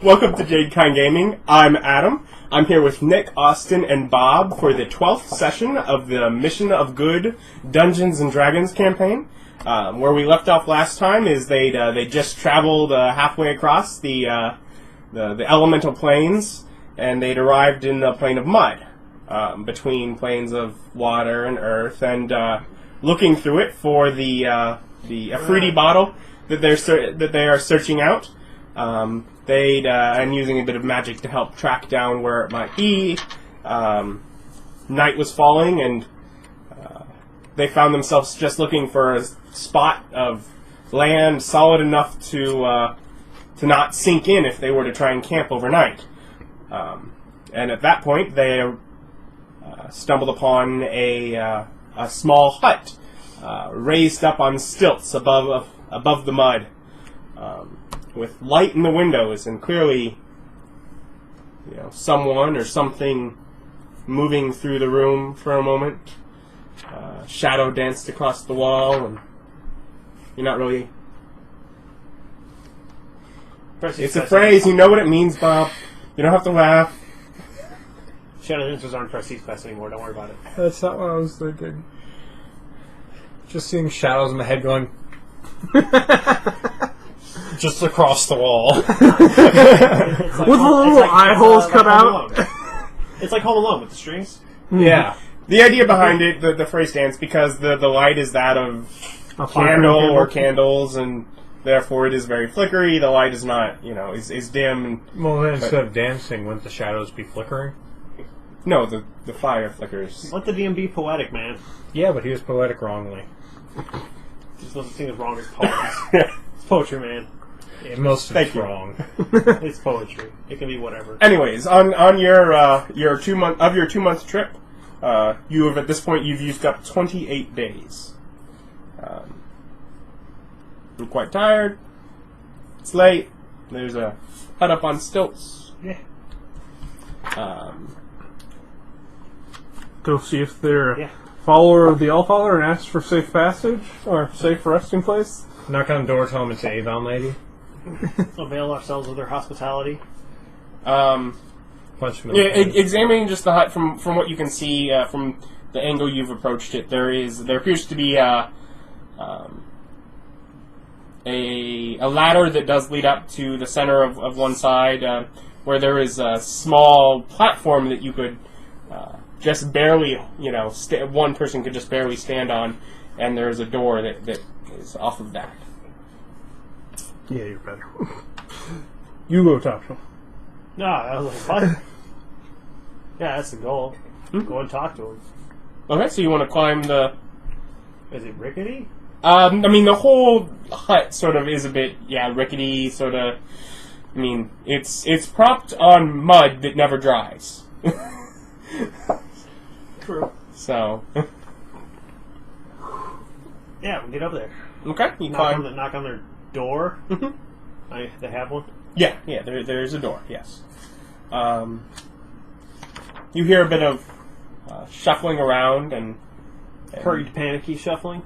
Welcome to Jade Kind Gaming. I'm Adam. I'm here with Nick, Austin, and Bob for the 12th session of the Mission of Good Dungeons and Dragons campaign. Where we left off last time is they just traveled halfway across the elemental planes, and they'd arrived in the plane of mud, between planes of water and earth, and looking through it for the Efreeti Bottle that they are searching out. And using a bit of magic to help track down where it might be. Night was falling, and they found themselves just looking for a spot of land solid enough to not sink in if they were to try and camp overnight. And at that point, they stumbled upon a small hut raised up on stilts above the mud. With light in the windows and clearly, someone or something moving through the room for a moment. Shadow danced across the wall, and you're not really... It's a phrase, you know what it means, Bob. You don't have to laugh. Shadow dancers aren't Prestige Fest anymore, don't worry about it. That's not what I was thinking. Just seeing shadows in my head going... just across the wall. Like with the little eye holes cut out. It's like Home Alone with the strings. Yeah. The idea behind it, the phrase stands because the light is that of a candle or candles, and therefore it is very flickery. The light is not, is dim. Well, then instead of dancing, wouldn't the shadows be flickering? No, the fire flickers. Let the DM be poetic, man. Yeah, but he was poetic wrongly. There's no such thing as wrong as poems. It's poetry, man. Yeah, most of it's wrong. It's poetry. It can be whatever. Anyways, on your 2 month trip, you have at this point you've used up 28 days. You're quite tired. It's late. There's a hut up on stilts. Yeah. Go see if they're a follower of the Allfather and ask for safe passage or safe resting place. Knock on the door, tell them it's Avon lady. Avail ourselves of their hospitality. Punch them in the face. Examining just the hut from what you can see from the angle you've approached it, there appears to be a ladder that does lead up to the center of one side, where there is a small platform that you could just barely, one person could just barely stand on, and there's a door that is off of that. Yeah, you're better. You go talk to him. No, I was like, what? Yeah, that's the goal. Go and talk to him. Okay, so you want to climb the... Is it rickety? The whole hut sort of is a bit, rickety, sort of... it's propped on mud that never dries. True. So... Yeah, we'll get over there. Okay, you climb... Knock on their door. Mm-hmm. They have one? Yeah, there's a door, yes. You hear a bit of shuffling around and Hurried, panicky shuffling?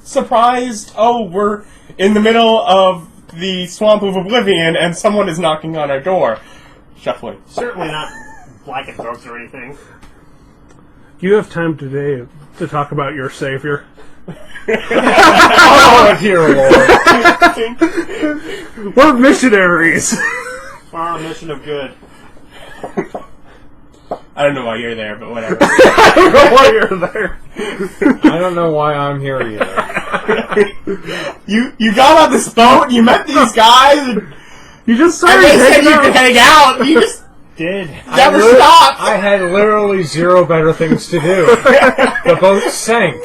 Surprised, we're in the middle of the Swamp of Oblivion and someone is knocking on our door. Shuffling. Certainly not lycanthropes or anything. Do you have time today to talk about your savior? Oh, dear Lord. We're missionaries. We're on a mission of good. I don't know why you're there, but whatever. I don't know why you're there. I don't know why I'm here either. You got on this boat, you met these guys, and You just they started said hanging you could out. hang out, you just Did. never stopped! I had literally zero better things to do. The boat sank.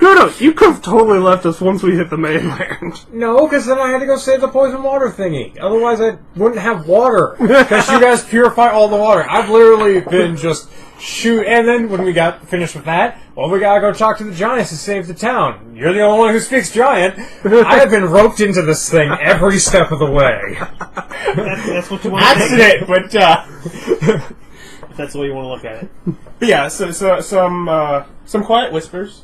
No, you could have totally left us once we hit the mainland. No, because then I had to go save the poison water thingy. Otherwise, I wouldn't have water. Because you guys purify all the water. I've literally been just shoot. And then when we got finished with that, we gotta go talk to the giants to save the town. You're the only one who speaks giant. I have been roped into this thing every step of the way. That's what you want to Accident, but if that's the way you want to look at it. But yeah, so some quiet whispers,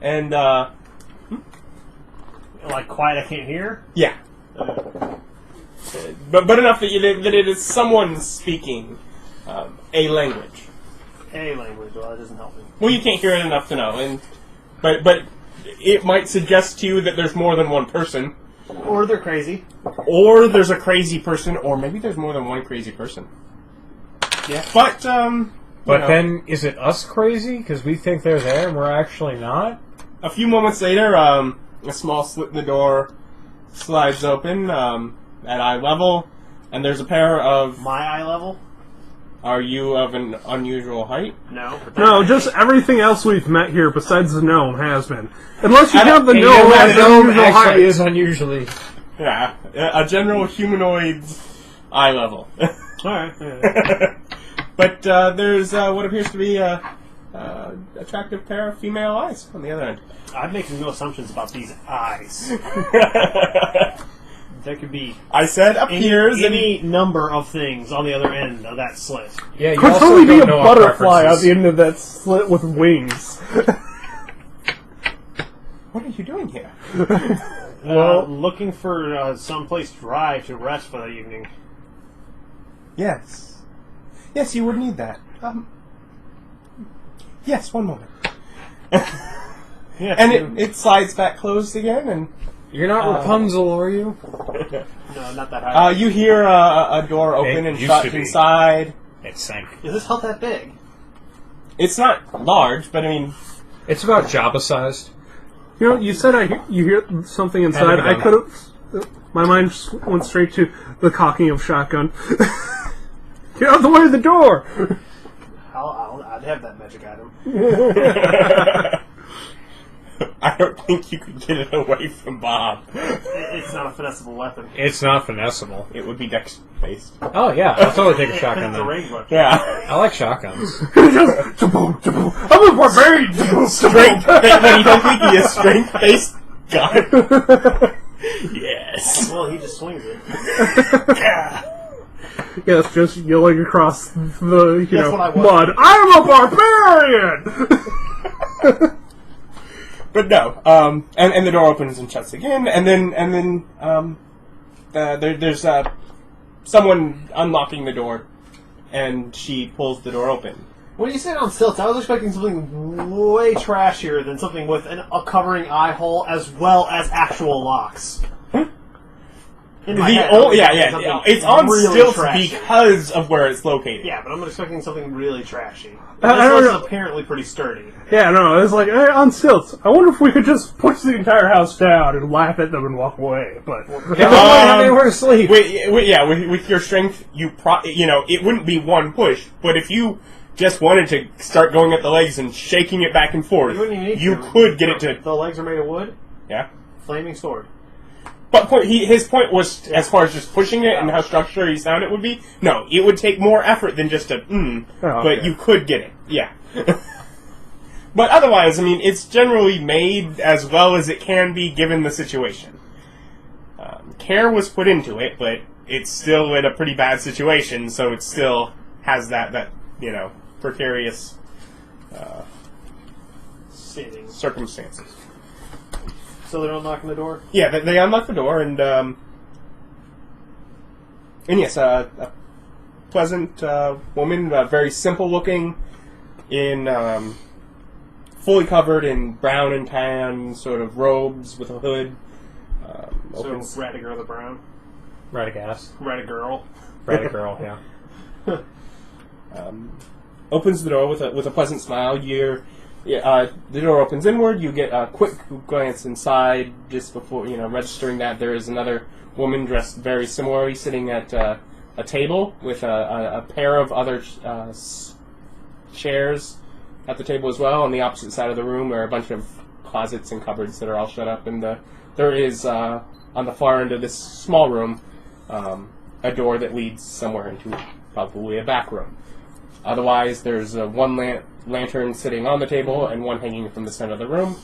and Like quiet, I can't hear? Yeah. But enough that it is someone speaking a language. A language, well, that doesn't help me. Well, you can't hear it enough to know, but it might suggest to you that there's more than one person. Or they're crazy. Or there's a crazy person, or maybe there's more than one crazy person. Yeah. But then, is it us crazy? Because we think they're there and we're actually not? a few moments later, a small slit in the door slides open at eye level, and there's a pair of... My eye level? Are you of an unusual height? No. No, just everything else we've met here besides the gnome has been. Unless you I count the don't- gnome that as gnome unusual height. actually is unusually. Yeah, a general humanoid eye level. Alright. Yeah. But there's what appears to be a attractive pair of female eyes on the other end. I'm making no assumptions about these eyes. There could be I said appears any number of things on the other end of that slit. Yeah, you Could also totally be a don't know our butterfly preferences. at the end of that slit with wings. What are you doing here? Looking for someplace dry to rest for the evening. Yes. Yes, you would need that. Yes, one moment. Yes, And it slides back closed again, and You're not Rapunzel, are you? no, not that high. you hear a door open It and used shut to be. inside. It sank. Is this hut that big? It's not large, but I mean, It's about Jabba-sized. You know, you said you hear something inside. I could have... My mind just went straight to the cocking of shotgun. Get out of the way of the door! I'd have that magic item. I don't think you could get it away from Bob. It's not a finessable weapon. It's not finessable. It would be dex-based. Oh, yeah. I'll totally take a shotgun It's a then. range weapon. Yeah. I like shotguns. I'm a barbarian! Strength. When you don't think he is strength-based gun. Yes. Well, he just swings it. Yes, just yelling across the, That's what I want. mud. I'm a barbarian! But no, and the door opens and shuts again, and then there's someone unlocking the door, and she pulls the door open. When you said on stilts, I was expecting something way trashier than something with a covering eye hole as well as actual locks. In my head, I'm expecting something it's on really stilts trashy. because of where it's located. Yeah, but I'm expecting something really trashy. I This don't was know. apparently pretty sturdy. Yeah, no, it's like, hey, on stilts. I wonder if we could just push the entire house down and laugh at them and walk away, but... They don't have anywhere to sleep. With your strength, it wouldn't be one push, but if you just wanted to start going at the legs and shaking it back and forth, You wouldn't even need you to. could get it to... The legs are made of wood. Yeah. Flaming sword. But his point was, as far as just pushing it and how structurally sound it would be, no, it would take more effort than just a but okay. you could get it, yeah. But otherwise, I mean, it's generally made as well as it can be given the situation. Care was put into it, but it's still in a pretty bad situation, so it still has that precarious Sitting. circumstances. So they're unlocking the door? Yeah, they unlock the door, and yes, a pleasant woman, very simple looking, in fully covered in brown and tan sort of robes with a hood. Opens, So, Radiger the Brown. Radagast. Radigal. Radagirl, yeah. opens the door with a pleasant smile. The door opens inward. You get a quick glance inside just before registering that there is another woman dressed very similarly sitting at a table with a pair of other chairs at the table as well. On the opposite side of the room are a bunch of closets and cupboards that are all shut up, and there is on the far end of this small room a door that leads somewhere into probably a back room. Otherwise, there's one lantern sitting on the table and one hanging from the center of the room.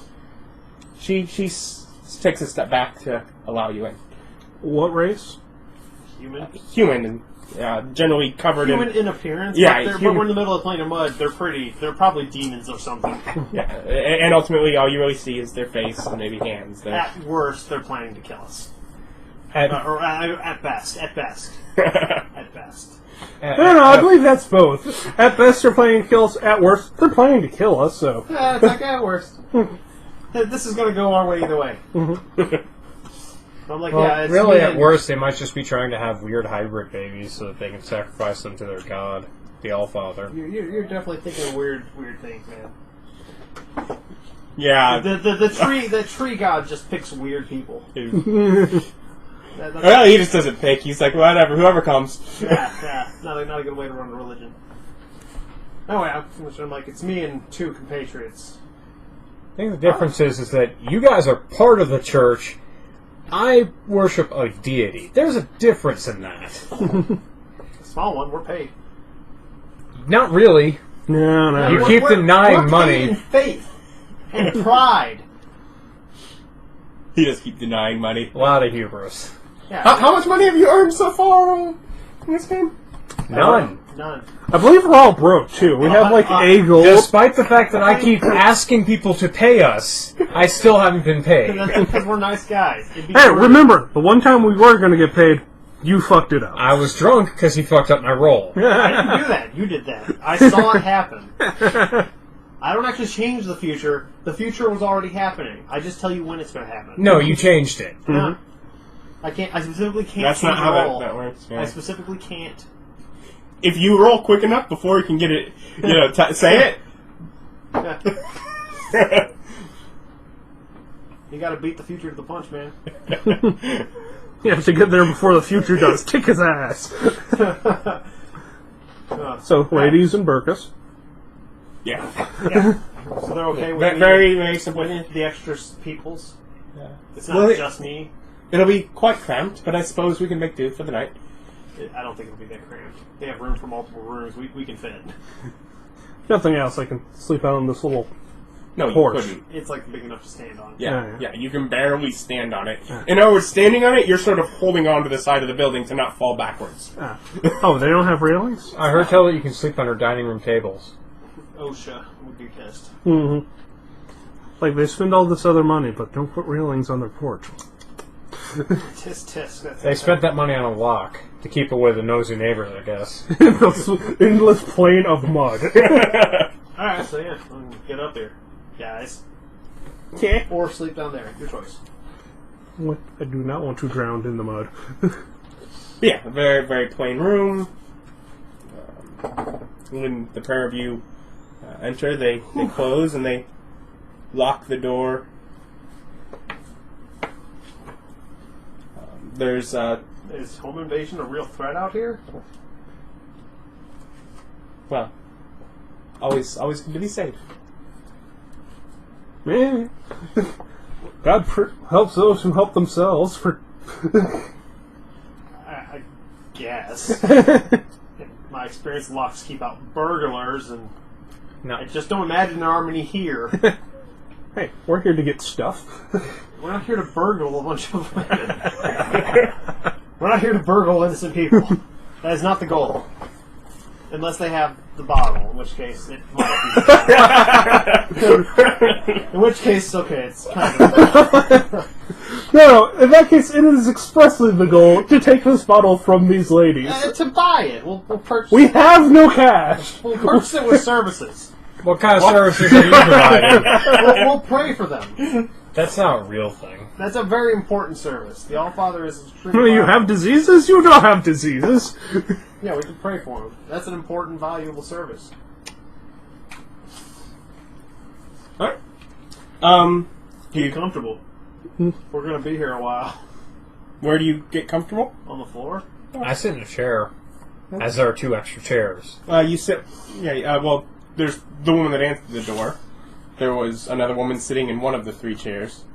She takes a step back to allow you in. What race? Human. Human, and generally covered human in appearance. Yeah, but we're in the middle of the plane of mud. They're probably demons or something. Yeah, and ultimately all you really see is their face and maybe hands. At worst, they're planning to kill us. At At best. At best. No, I believe that's both. At best, they're planning to kill us. At worst, they're planning to kill us. So It's like at worst. This is going to go our way either way. I'm like, well, it's really, me at and- worst, they might just be trying to have weird hybrid babies so that they can sacrifice them to their god, the Allfather. You're definitely thinking of weird things, man. Yeah. The tree god just picks weird people. Well, he just doesn't pick. He's like, whatever, whoever comes. Yeah, not a good way to run a religion. Anyway, I'm like, it's me and two compatriots. I think the difference is that you guys are part of the church. I worship a deity. There's a difference in that. A small one, we're paid. Not really. no. You keep denying we're money. paid in faith and pride. He just keep denying money. A lot of hubris. Yeah, How much money have you earned so far in this game? None. None. I believe we're all broke too. We have like a gold. Despite the fact that I keep asking people to pay us, I still haven't been paid. That's because we're nice guys. It'd be Hey, great. remember the one time we were going to get paid, you fucked it up. I was drunk because he fucked up my roll. I didn't do that. You did that. I saw it happen. I don't actually change the future. The future was already happening. I just tell you when it's going to happen. No, you changed it. Yeah. I can't. I specifically can't. That's not change how roll. that works. Yeah. I specifically can't. If you roll quick enough before you can get it, say it. You got to beat the future to the punch, man. You have to get there before the future does. Kick his ass. So, ladies and burkas. Yeah. Yeah. So they're okay with me? Very, very simple. The extra peoples. Yeah. It's not Well, just me. It'll be quite cramped, but I suppose we can make do for the night. I don't think it'll be that cramped. They have room for multiple rooms. We can fit. Nothing else. I can sleep out on this little. No, you Porch. couldn't. It's like big enough to stand on. Yeah, you can barely stand on it. In other words, standing on it, you're sort of holding on to the side of the building to not fall backwards. Oh, they don't have railings? I heard tell that you can sleep under dining room tables. OSHA would be pissed. Mm-hmm. Like, they spend all this other money, but don't put railings on their porch. Tisk tisk. They spent that money on a lock to keep away the nosy neighbors, I guess. The endless plain of mud. Alright, so yeah, get up there, guys. Okay. Or sleep down there. Your choice. What? I do not want to drown in the mud. Yeah, a very, very plain room. When the pair of you enter, they close and they lock the door. There's Is home invasion a real threat out here? well, always good to be safe. Man. God helps those who help themselves. For I guess. In my experience, locks keep out burglars, and No. I just don't imagine there are many here. hey, we're here to get stuff. We're not here to burgle a bunch of women. We're not here to burgle innocent people. That is not the goal. Unless they have the bottle, in which case it might be. In which case, okay, it's kind of... No, in that case, it is expressly the goal to take this bottle from these ladies. To buy it. We'll purchase We have no cash. We'll purchase it with services. What kind of services are you providing? We'll pray for them. That's not a real thing. That's a very important service. The Allfather is extremely... Well, you have diseases? You don't have diseases. Yeah, we can pray for him. That's an important, valuable service. Alright. Get comfortable. We're going to be here a while. Where do you get comfortable? On the floor? I sit in a chair, as there are 2 extra chairs. You sit. Yeah. Well, there's the woman that answered the door. There was another woman sitting in one of the 3 chairs.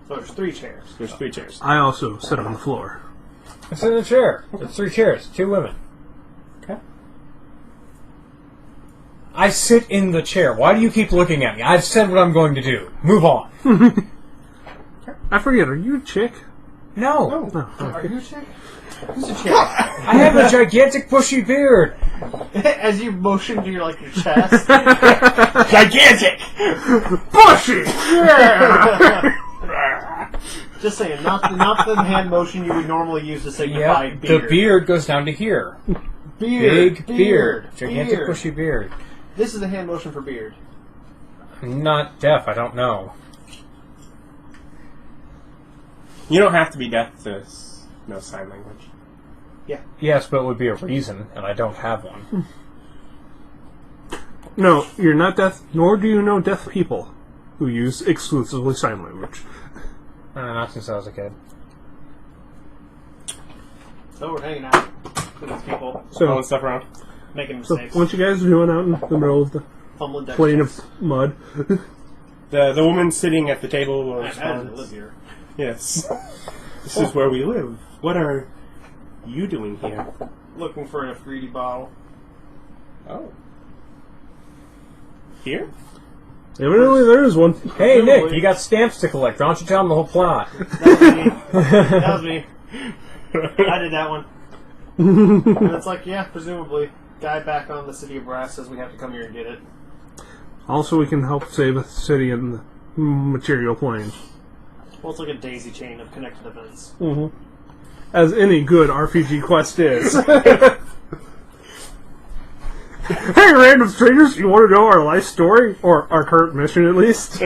So there's 3 chairs. There's 3 chairs. I also sit on the floor. I sit in a chair. It's 3 chairs, 2 women. Okay. I sit in the chair. Why do you keep looking at me? I've said what I'm going to do. Move on. I forget, are you a chick? No. Are you a chick? Who's a chick? I have a gigantic bushy beard. As you motion to your chest. Gigantic! Bushy! Just saying, not the hand motion you would normally use to signify Yeah, beard. the beard goes down to here. Beard. Big beard. Gigantic beard. bushy beard. This is the hand motion for beard. I'm not deaf, I don't know. You don't have to be deaf to know sign language. Yes, but it would be a reason, and I don't have one. No, you're not deaf, nor do you know deaf people who use exclusively sign language. Not since I was a kid. So we're hanging out with these people, Throwing So, stuff around. making so mistakes, what you guys are doing out in the middle of the fumbling deck plane checks. of mud? The woman sitting at the table I imagine they responds, live here. yes. This is where we live. What are you doing here? Looking for an Efreeti bottle. Oh. Here? Evidently there is one. Hey, Nick, you got stamps to collect. Why don't you tell them the whole plot? That was me. I did that one. And it's like, yeah, presumably. Guy back on the City of Brass says we have to come here and get it. Also, we can help save a city in the material plane. Well, it's like a daisy chain of connected events. Mm-hmm. As any good RPG quest is. Hey, random strangers, you want to know our life story? Or our current mission, at least?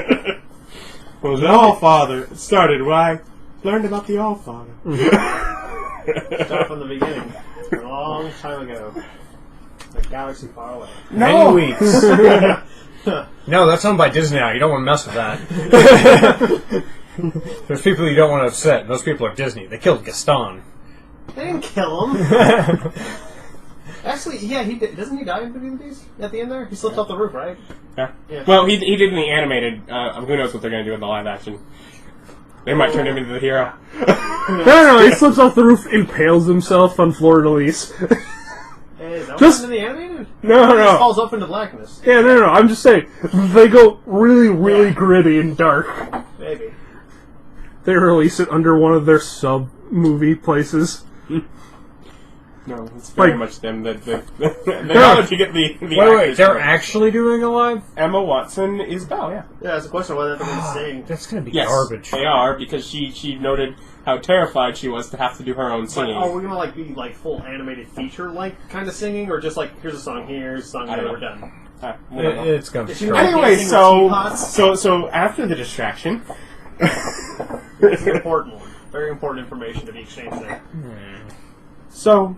Well, the All-Father it started where I learned about the All-Father. Start from the beginning. A long time ago. A galaxy far away. Many weeks. No, that's owned by Disney now. You don't want to mess with that. There's people you don't want to upset, and those people are Disney. They killed Gaston. They didn't kill him. Actually, yeah, he did. Doesn't he die in Beauty and the Beast at the end there? He slipped off the roof, right? Yeah. Yeah. Well, he did in the animated. Who knows what they're going to do in the live action. They might turn him into the hero. No, he slips off the roof, impales himself on Fleur de Lis. Hey, is that Just- in the animated? No, He just no. falls up into blackness. Yeah, no, I'm just saying, they go really, really gritty and dark. Maybe. They release it under one of their sub-movie places. No, it's very Like- much them. The knowledge you get the Wait, actors they're from. actually doing a live? Emma Watson is Belle, yeah. Yeah, it's a question of whether they're going to sing. That's gonna be Yes, garbage. they are, because she noted how terrified she was to have to do her own But singing. are we going to be full animated feature-like kind of singing, or just here's a song here, here's a song I there, don't we're know. done? We don't know. It's gonna be If you- trouble. Anyway, Dancing with teapots? so after the distraction, This is an important one. Very important information to be exchanged there. so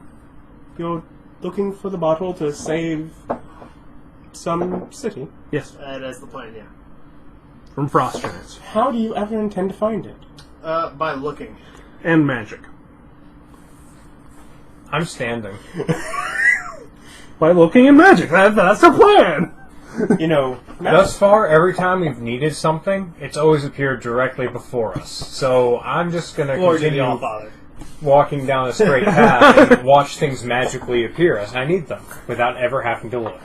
you're looking for the bottle to save some city. Yes, That is the plan, yeah. from Frost Giants. How do you ever intend to find it? By looking. And magic. I'm standing. By looking and magic. That's the plan! You know, Thus far, every time we've needed something, it's always appeared directly before us. So I'm just gonna Glory to the continue All-Father. walking down a straight path and watch things magically appear as I need them, without ever having to look.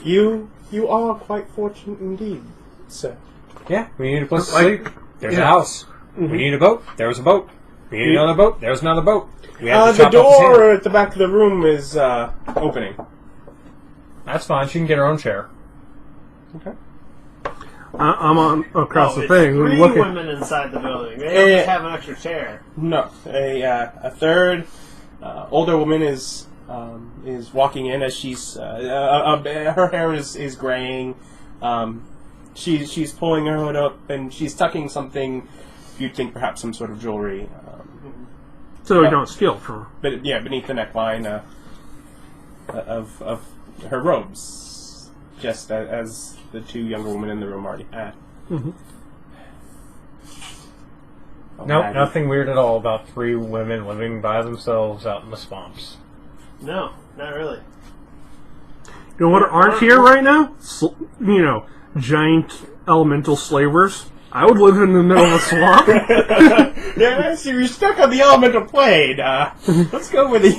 you are quite fortunate indeed, sir. Yeah, we need a place to Like- sleep. There's a house. We need a boat. There was a boat. We need another boat. There's another boat. We have to The chop off the door sand. at the back of the room is opening. That's fine. She can get her own chair. Okay. I'm on across the it's thing, three looking. women inside the building. They don't just Yeah. have an extra chair. No, a third older woman is walking in as she's her hair is graying. She's pulling her hood up and she's tucking something. You'd think perhaps some sort of jewelry, So we don't steal from her. but yeah, beneath the neckline of her robes, just as the two younger women in the room already had. Mhm. Oh, Nope, Maggie. nothing weird at all about three women living by themselves out in the swamps. No, not really. You know what aren't here right now? Giant elemental slavers. I would live in the middle of a swamp. Yeah, see, we're stuck on the elemental plane. Let's go with the.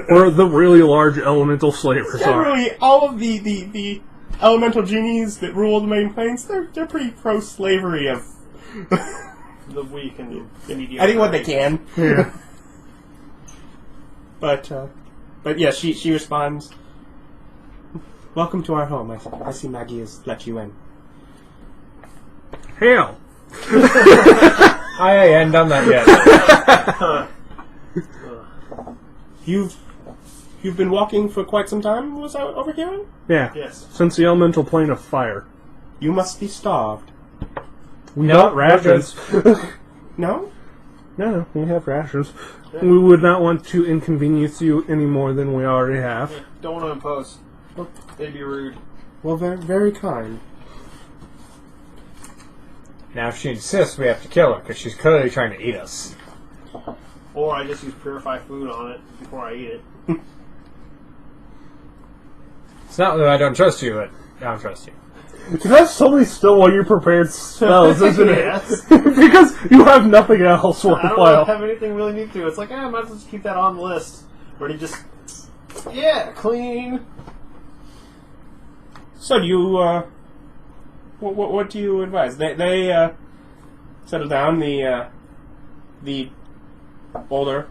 Where the really large elemental slavers are. Generally, all of the elemental genies that rule the main planes, they're pretty pro-slavery of the weak and the mediocre. I think what they can. Yeah. But yeah, she responds, "Welcome to our home. I see Maggie has let you in." Hail! I hadn't done that yet. You've been walking for quite some time, was I overhearing? Yeah. Yes. Since the elemental plane of fire. You must be starved. We got rations. No? No, we have rations. We would not want to inconvenience you any more than we already have. Don't want to impose. They'd be rude. Well, very, very kind. Now, if she insists, we have to kill her, because she's clearly trying to eat us. Or I just use purified food on it before I eat it. It's not that I don't trust you, but I don't trust you. That's totally still one of your prepared spells, isn't it? Yes. Because you have nothing else I don't worthwhile. have anything really need to. It's like, I might as well just keep that on the list. Or do you just, clean. So do you, what do you advise? They settle down. The older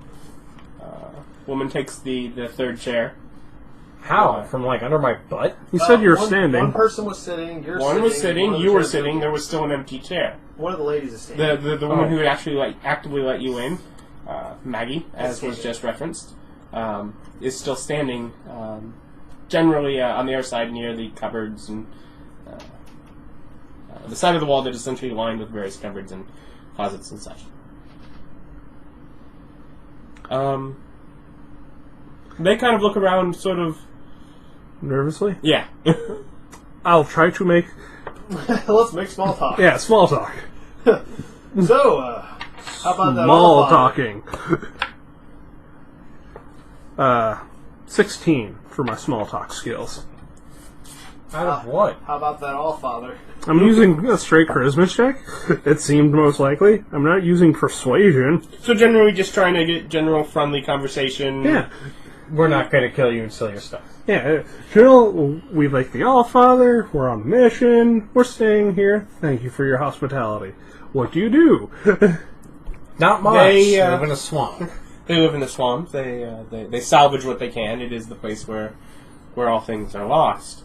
woman takes the third chair. How? From, like, under my butt? You said you're one, standing. One person was sitting, you're One sitting. was sitting, one of you the were chairs sitting, was- there was still an empty chair. One of the ladies is standing. The woman who had actually actively let you in, Maggie, as was Escaped. just referenced, is still standing, generally on the other side near the cupboards and the side of the wall that is essentially lined with various cupboards and closets and such. They kind of look around, sort of. Nervously? Yeah. I'll try to make... Let's make small talk. Yeah, small talk. So, how about that? Small all talking. 16 for my small talk skills. Out of what? How about that all father? I'm using a straight charisma check. It seemed most likely. I'm not using persuasion. So generally, just trying to get general friendly conversation. Yeah. We're not going to kill you and steal your stuff. Yeah, Jill, we like the All-Father. We're on a mission. We're staying here. Thank you for your hospitality. What do you do? Not much. They, live in a swamp. They live in the swamp. They salvage what they can. It is the place where all things are lost.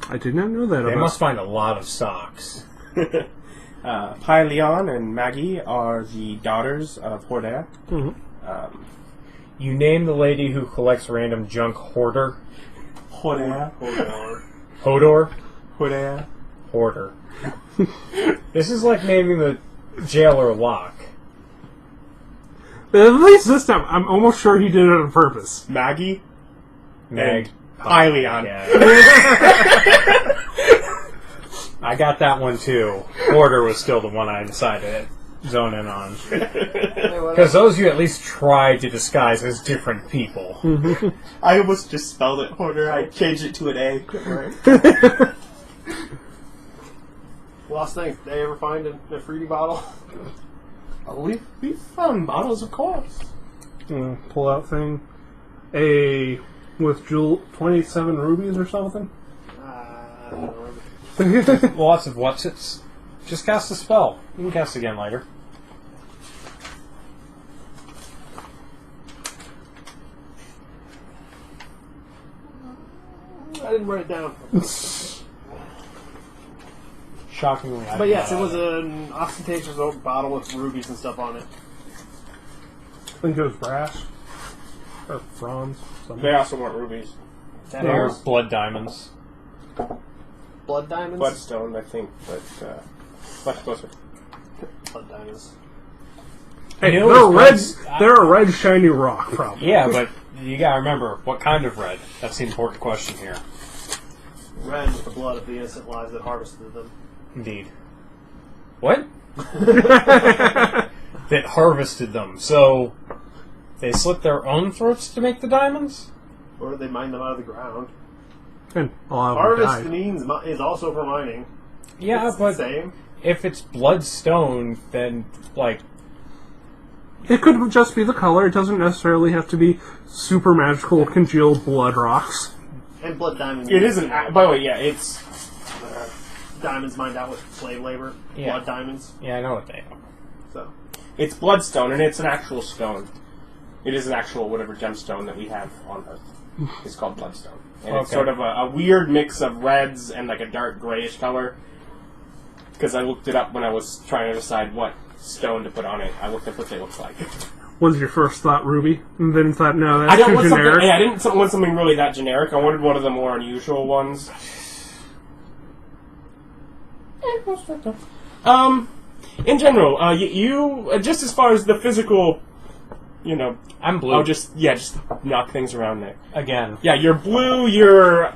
I did not know that They about... must find a lot of socks. Pai Leon and Maggie are the daughters of Horda. Mhm. You name the lady who collects random junk hoarder? Horda. Hodor? Horda. Hoarder. This is like naming the jailer Locke. At least this time, I'm almost sure he did it on purpose. Maggie. Meg. Pai Leon. Yeah. I got that one too. Hoarder was still the one I decided to zone in on. Because those you at least tried to disguise as different people. I almost just spelled it Horder. I changed it to an A. Last thing, did they ever find an Efreeti bottle? We found bottles, of course. Pull out thing. With 27 rubies or something? I don't remember. Lots of whatsits. Just cast a spell. You can cast again later. I didn't write it down. Shockingly, I But yes, it was an ostentatious oak bottle with rubies and stuff on it. I think it was brass. Or bronze. Something. They also want rubies. They're blood diamonds. Blood diamonds? Bloodstone, I think, but much closer. Blood diamonds. Hey, You know they're red. what's- They're a red shiny rock, probably. Yeah, but you gotta remember, what kind of red? That's the important question here. Red with the blood of the innocent lives that harvested them. Indeed. What? That harvested them. So, they slit their own throats to make the diamonds? Or they mine them out of the ground. And a lot of them Harvest died. means is also for mining. Yeah, It's but the same. if it's bloodstone, then, like, It could just be the color. It doesn't necessarily have to be super magical congealed blood rocks. And blood diamonds. It isn't. By the way, yeah, it's. diamonds mined out with slave labor. Yeah. Blood diamonds. Yeah, I know what they are. So It's bloodstone, and it's an actual stone. It is an actual whatever gemstone that we have on Earth. It's called bloodstone. And it's Okay. sort of a weird mix of reds and like a dark grayish color. Because I looked it up when I was trying to decide what stone to put on it. I looked up what they look like. Was your first thought ruby? And then thought, no, I that's don't too want generic. something. I didn't want something really that generic. I wanted one of the more unusual ones. In general, you just as far as the physical, I'm blue. I'll just knock things around there. Again. Yeah, you're blue. You're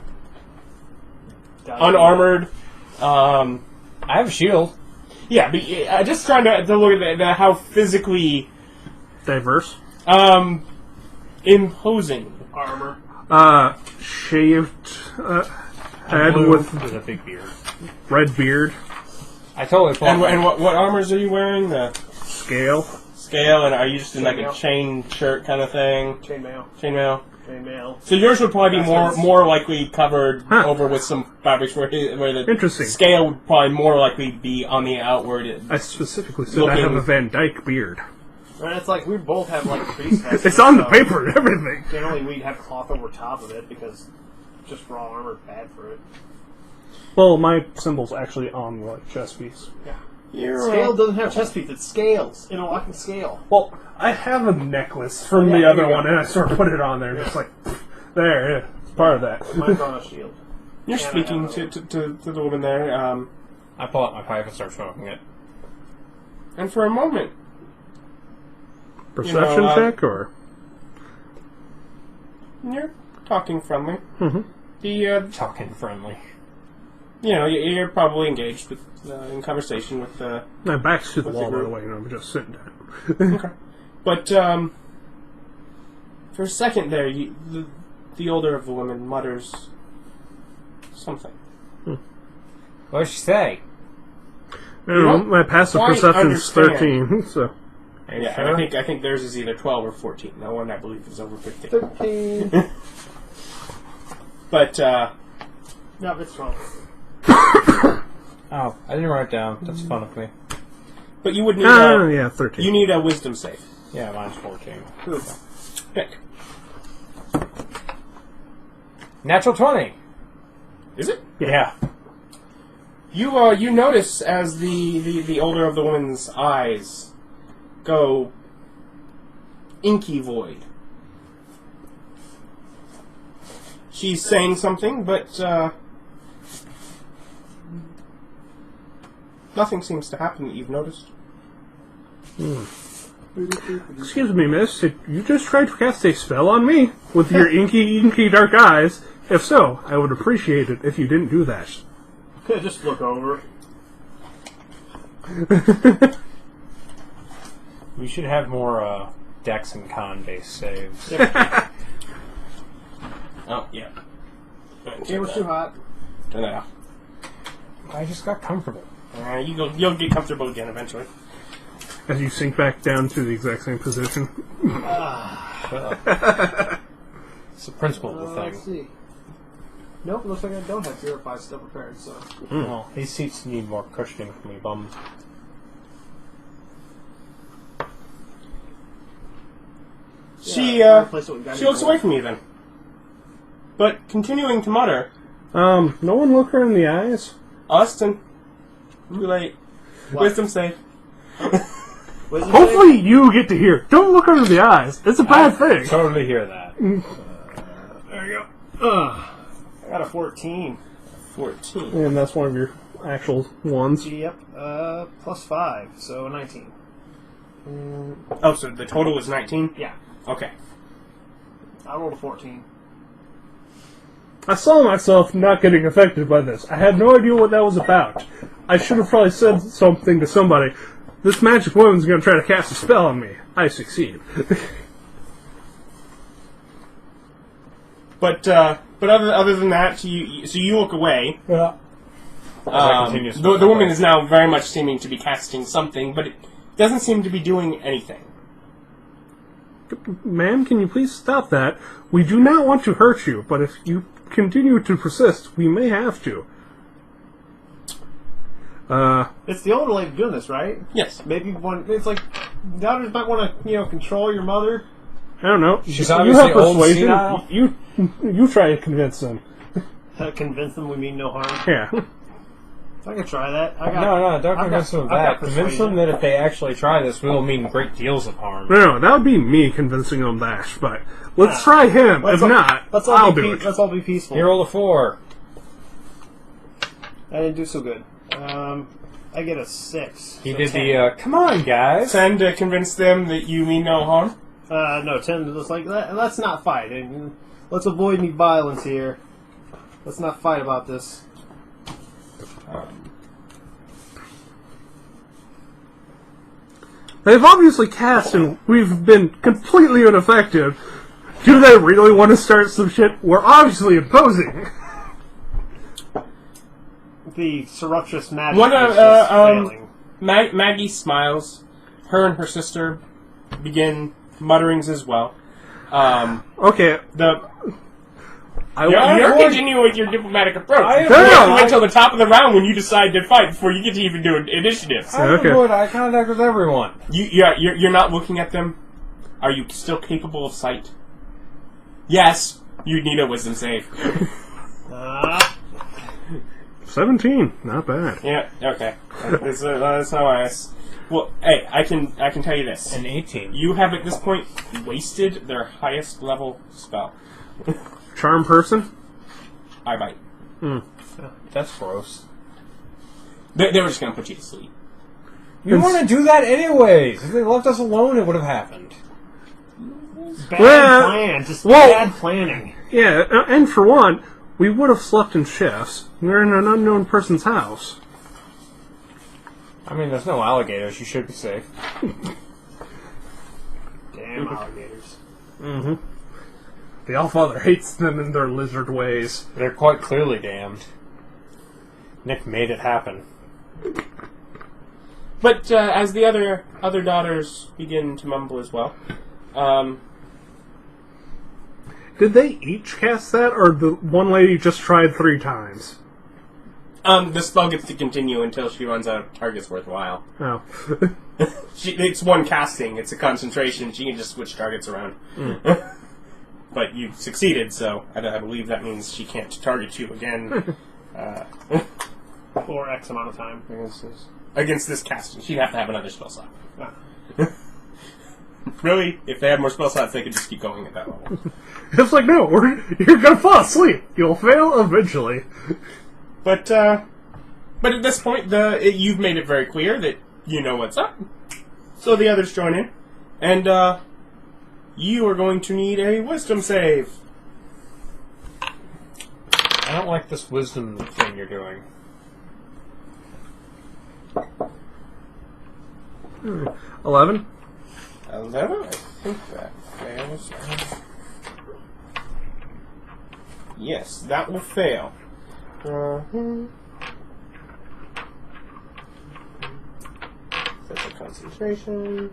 unarmored. I have a shield. Yeah, but just trying to look at how physically Diverse. imposing. armor. Shaved head Blue with a big beard. red beard. I totally thought. And what armors are you wearing? The Scale. scale, and are you just in like a Chainmail. chain shirt kind of thing? Chainmail. Chainmail. Chainmail. So yours would probably be That's more likely covered Huh. over with some fabrics where the Interesting. scale would probably more likely be on the outward. I specifically said I have Looking- a Van Dyke beard. And it's like we both have like priest vests. It's on the so paper and everything. Generally, we'd have cloth over top of it because just raw armor is bad for it. Well, my symbol's actually on the chest piece. You're, Scale doesn't have chest piece; it's scales. Interlocking scale. Well, I have a necklace from Yeah, the there other you go. one, and I sort of put it on there, just like, there, yeah, it's part of that. Mine's on a shield. you're Yeah, speaking I have to the woman there, I pull out my pipe and start smoking it. and for a moment, Perception check, or? you're talking friendly. Mhm. The Talking friendly. you're probably engaged with in conversation with the. My back's to the What's wall, it by the group? way, and I'm just sitting down. Okay. But for a second there, the older of the women mutters something. What did she say? I don't know, don't my passive quite perception's understand. 13, so... Are you Yeah, sure? and I think theirs is either 12 or 14. No one I believe is over 15. 13. But No, it's 12. Oh, I didn't write it down. That's fun of me. but you would need yeah, 13. you need a wisdom save. Yeah, mine's 14. Pick. Natural 20. Is it? Yeah. You notice as the older of the woman's eyes go inky void. She's saying something, but nothing seems to happen that you've noticed. Excuse me, miss, did you just tried to cast a spell on me with your inky dark eyes? If so, I would appreciate it if you didn't do that. Could I just look over? We should have more dex and con based saves. Oh, yeah. It was too hot. Turn that off. I just got comfortable. You'll get comfortable again eventually. As you sink back down to the exact same position. It's the principle of the Let's thing. see. Nope, looks like I don't have 0 or 5 still prepared, so. Well, these seats need more cushioning for me bum. She replace what we got she looks before. away from you then, but continuing to mutter, No one look her in the eyes? Austin, too late. What? Wisdom save. Wisdom Hopefully you get to hear. Don't look her in the eyes. It's a bad thing. Totally hear that. There you go. I got a 14. 14. And that's one of your actual ones. Yep. Plus 5, so 19. Oh, so the total is 19? Yeah. Okay. I rolled a 14. I saw myself not getting affected by this. I had no idea what that was about. I should have probably said something to somebody. This magic woman's going to try to cast a spell on me. I succeed. But other than that, you look away. Yeah. The woman is now very much seeming to be casting something, but it doesn't seem to be doing anything. Ma'am, can you please stop that? We do not want to hurt you, but if you continue to persist, we may have to. It's the older lady doing this, right? Yes. Maybe one. It's like daughters might want to, control your mother. I don't know. She's you obviously have old and persuasion. senile. You try to convince them. Convince them we mean no harm. Yeah. I can try that. Don't convince them of that. Convince them that if they actually try this, we will mean great deals of harm. No, that would be me convincing them that. But let's try him. If not, I'll do it. Let's all be peaceful. You roll a 4. I didn't do so good. I get a 6. He so did 10. the, come on, guys. 10 to convince them that you mean no harm. No, 10. It's like let's not fight. And let's avoid any violence here. Let's not fight about this. They've obviously cast and we've been completely ineffective. Do they really want to start some shit? We're obviously opposing. The surreptitious magic One is just failing. Maggie smiles. Her and her sister begin mutterings as well. Okay. You're continuing with your diplomatic approach. You No, have to no, wait until the top of the round when you decide to fight before you get to even do initiatives. I Okay. avoid eye contact with everyone. You're not looking at them. Are you still capable of sight? Yes. You need a wisdom save. 17. Not bad. Yeah. Okay. That's how I. Well, hey, I can tell you this. An 18. You have at this point wasted their highest level spell. Charm person? I bite. That's gross. They were just gonna put you to sleep. You want to do that anyways. If they left us alone, it would have happened. Bad Well, plan. Just well- bad planning. Yeah, and for one, we would have slept in shifts. We're in an unknown person's house. I mean, there's no alligators. You should be safe. Damn alligators. Mm-hmm. The Allfather hates them and their lizard ways. They're quite clearly damned. Nick made it happen. But as the other daughters begin to mumble as well, Did they each cast that, or the one lady just tried 3 times? the spell gets to continue until she runs out of targets worthwhile. Oh. It's one casting. It's a concentration. She can just switch targets around. But you succeeded, so I believe that means she can't target you again. For X amount of time. Against this casting. She'd have to have another spell slot. Ah. Really? If they had more spell slots, they could just keep going at that level. It's like, no, you're gonna fall asleep. You'll fail eventually. But at this point, you've made it very clear that you know what's up. So the others join in. And, you are going to need a wisdom save. I don't like this wisdom thing you're doing. 11? 11? I think that fails. Yes, that will fail. That's a concentration.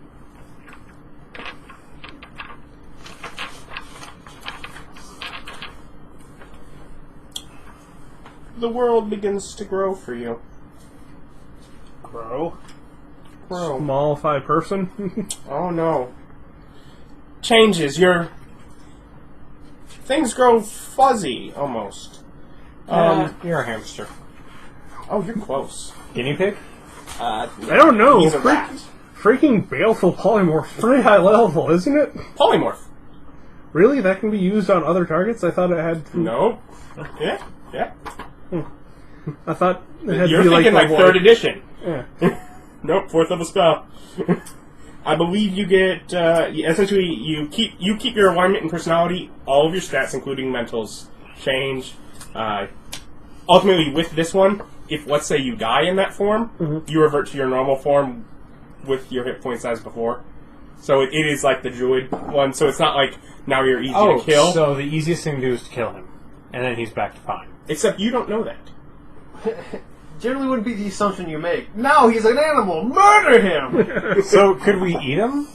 The world begins to grow for you. Grow? Grow. Small 5 person? Oh no. Changes. Things grow fuzzy, almost. You're a hamster. Oh, you're close. Guinea pig? I don't know. He's a rat. Freaking baleful polymorph. Pretty high level, isn't it? Polymorph. Really? That can be used on other targets? I thought it had... No. Yeah. I thought it had You're to be thinking like level 3rd edition. Yeah. Nope, 4th level spell. I believe you get essentially you keep your alignment and personality, all of your stats, including mentals, change. Ultimately, with this one, if let's say you die in that form, you revert to your normal form with your hit points as before. So it is like the druid one. So it's not like now you're easy to kill. So the easiest thing to do is to kill him, and then he's back to fine. Except you don't know that. Generally wouldn't be the assumption you make. Now he's an animal! Murder him! So could we eat him?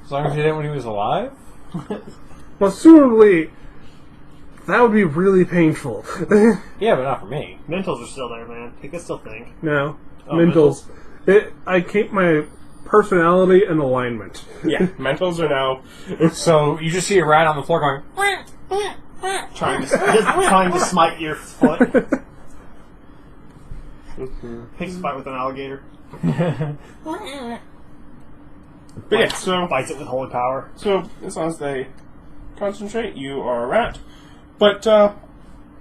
As long as we did it when he was alive? Well, assumably, That would be really painful. Yeah, but not for me. Mentals are still there, man. He can still think. No. Oh, Mentals. I keep my personality and alignment. Yeah, mentals are now. So you just see a rat on the floor going. Trying to smite your foot. Takes a fight with an alligator. But yeah, so Fights it with holy power. So, as long as they concentrate, you are a rat. But,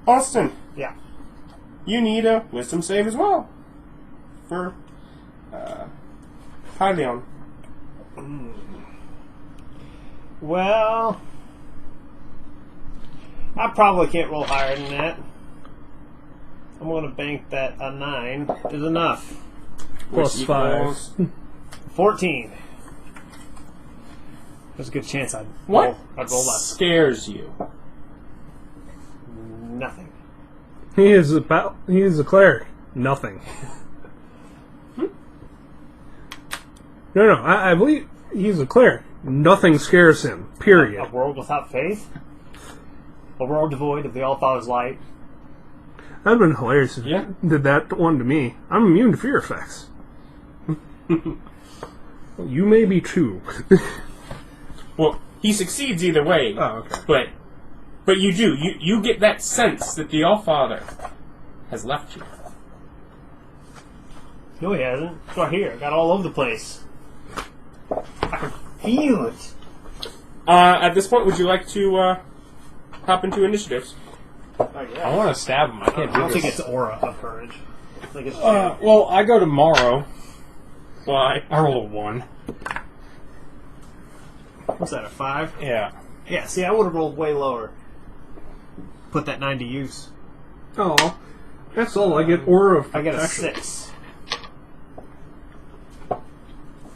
Austin, Yeah. you need a wisdom save as well. For, Pyleon. Well, I probably can't roll higher than that. I'm going to bank that a 9 is enough. Plus Which 5. equals 14. There's a good chance I'd What roll less. scares you? Nothing. He is a cleric. Nothing. No, I believe he's a cleric. Nothing scares him. Period. A world without faith? A world devoid of the All-Father's light? That'd have been hilarious if Yeah. you did that one to me. I'm immune to fear effects. You may be too. Well, he succeeds either way. Oh, okay. But you do. You get that sense that the All-Father has left you. No, he hasn't. It's right here. Got all over the place. I can feel it. At this point, would you like to, hop into initiatives? Oh, yeah. I want to stab him. I can't I do don't think this. it's aura of courage. I think it's Well, I go tomorrow. Why? I roll a 1. what's that, a 5? Yeah. Yeah, see, I would have rolled way lower. Put that 9 to use. Oh, that's all. I get aura of I get a protection. 6.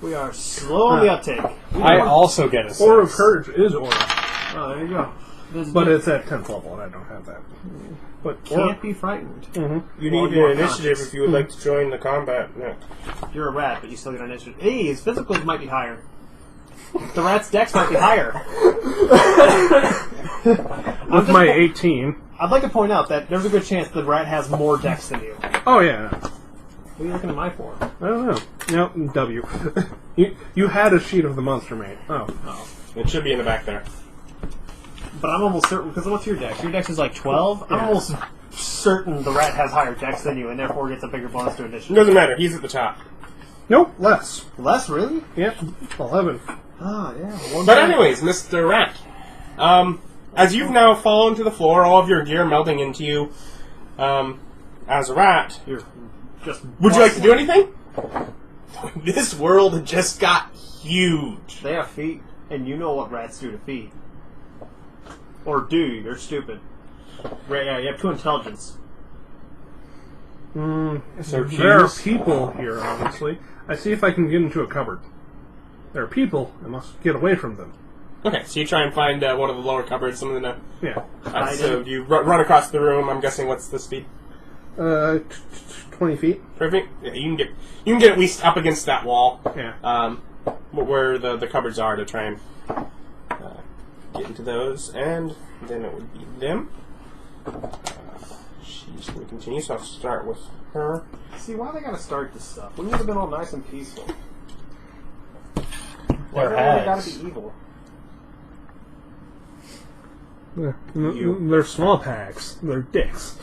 We are slow on the uptake. I also get a 6. Aura of courage is aura, Oh, there you go. but it's at 10th level, and I don't have that. But Can't be frightened. You Or need more an initiative conscious. if you would like to join the combat. No. You're a rat, but you still get an initiative. Hey, his physicals might be higher. The rat's dex might be higher. with my 18. I'd like to point out that there's a good chance the rat has more dex than you. What Oh yeah. are you looking at my for? I don't know. No, W. you had a sheet of the monster mate. Oh. It should be in the back there. But I'm almost certain, because what's your dex? Your dex is like 12? I'm almost certain the rat has higher dex than you, and therefore gets a bigger bonus to It initiative. doesn't matter. He's at the top. Nope, less. Less, really? Yep, 11. Ah, yeah. One But point. anyways, Mr. Rat, as you've now fallen to the floor, all of your gear melting into you, as a rat, You're just would you like to do anything? This world just got huge. They have feet, and you know what rats do to feet. Or do, you're stupid. Right, yeah, you have 2 intelligence. So There are cheese. people here, obviously. I see if I can get into a cupboard. There are people. I must get away from them. Okay, so you try and find one of the lower cupboards, something to... Yeah. so you run across the room. I'm guessing what's the speed? 20 feet. Perfect. Yeah, you can get at least up against that wall. Yeah. Where the cupboards are to try and get into those, and then it would be them. She's going to continue, so I'll start with her. See, why they gotta start this stuff? We would have been all nice and peaceful. They're Everyone gotta hags. be evil. They're small packs. They're dicks.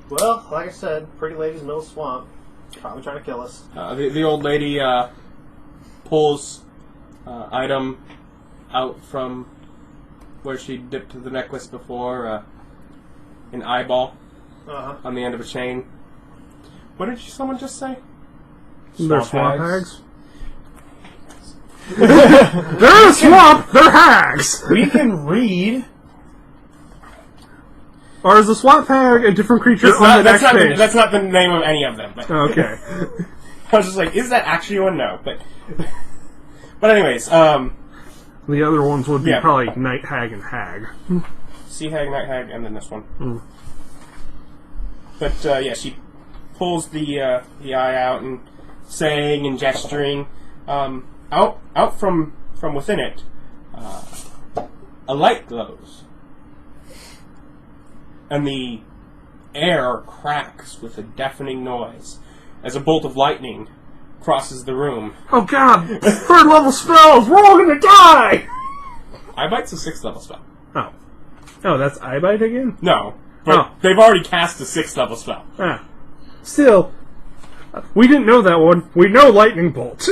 Well, like I said, pretty ladies know swamp. Probably trying to kill us. The old lady pulls item out from where she dipped the necklace before, an eyeball Uh-huh. on the end of a chain. What did someone just say? They're Swamp swamp hags. hags. They're in a swamp. They're hags. We can read. Or is the swamp hag a different creature on the next page? That's not the name of any of them. But Okay. I was just like, is that actually one? No, but anyways, The other ones would be Yeah. probably night hag and hag. Sea hag, night hag, and then this one. But yeah, she pulls the eye out and saying and gesturing. Out from within it, a light glows, and the air cracks with a deafening noise as a bolt of lightning crosses the room. Oh god! Third level spells! We're all gonna die! Eyebite's a 6th level spell. Oh. Oh, that's Eyebite again? No, but Oh. they've already cast a 6th level spell. Ah. Still, we didn't know that one. We know Lightning Bolt.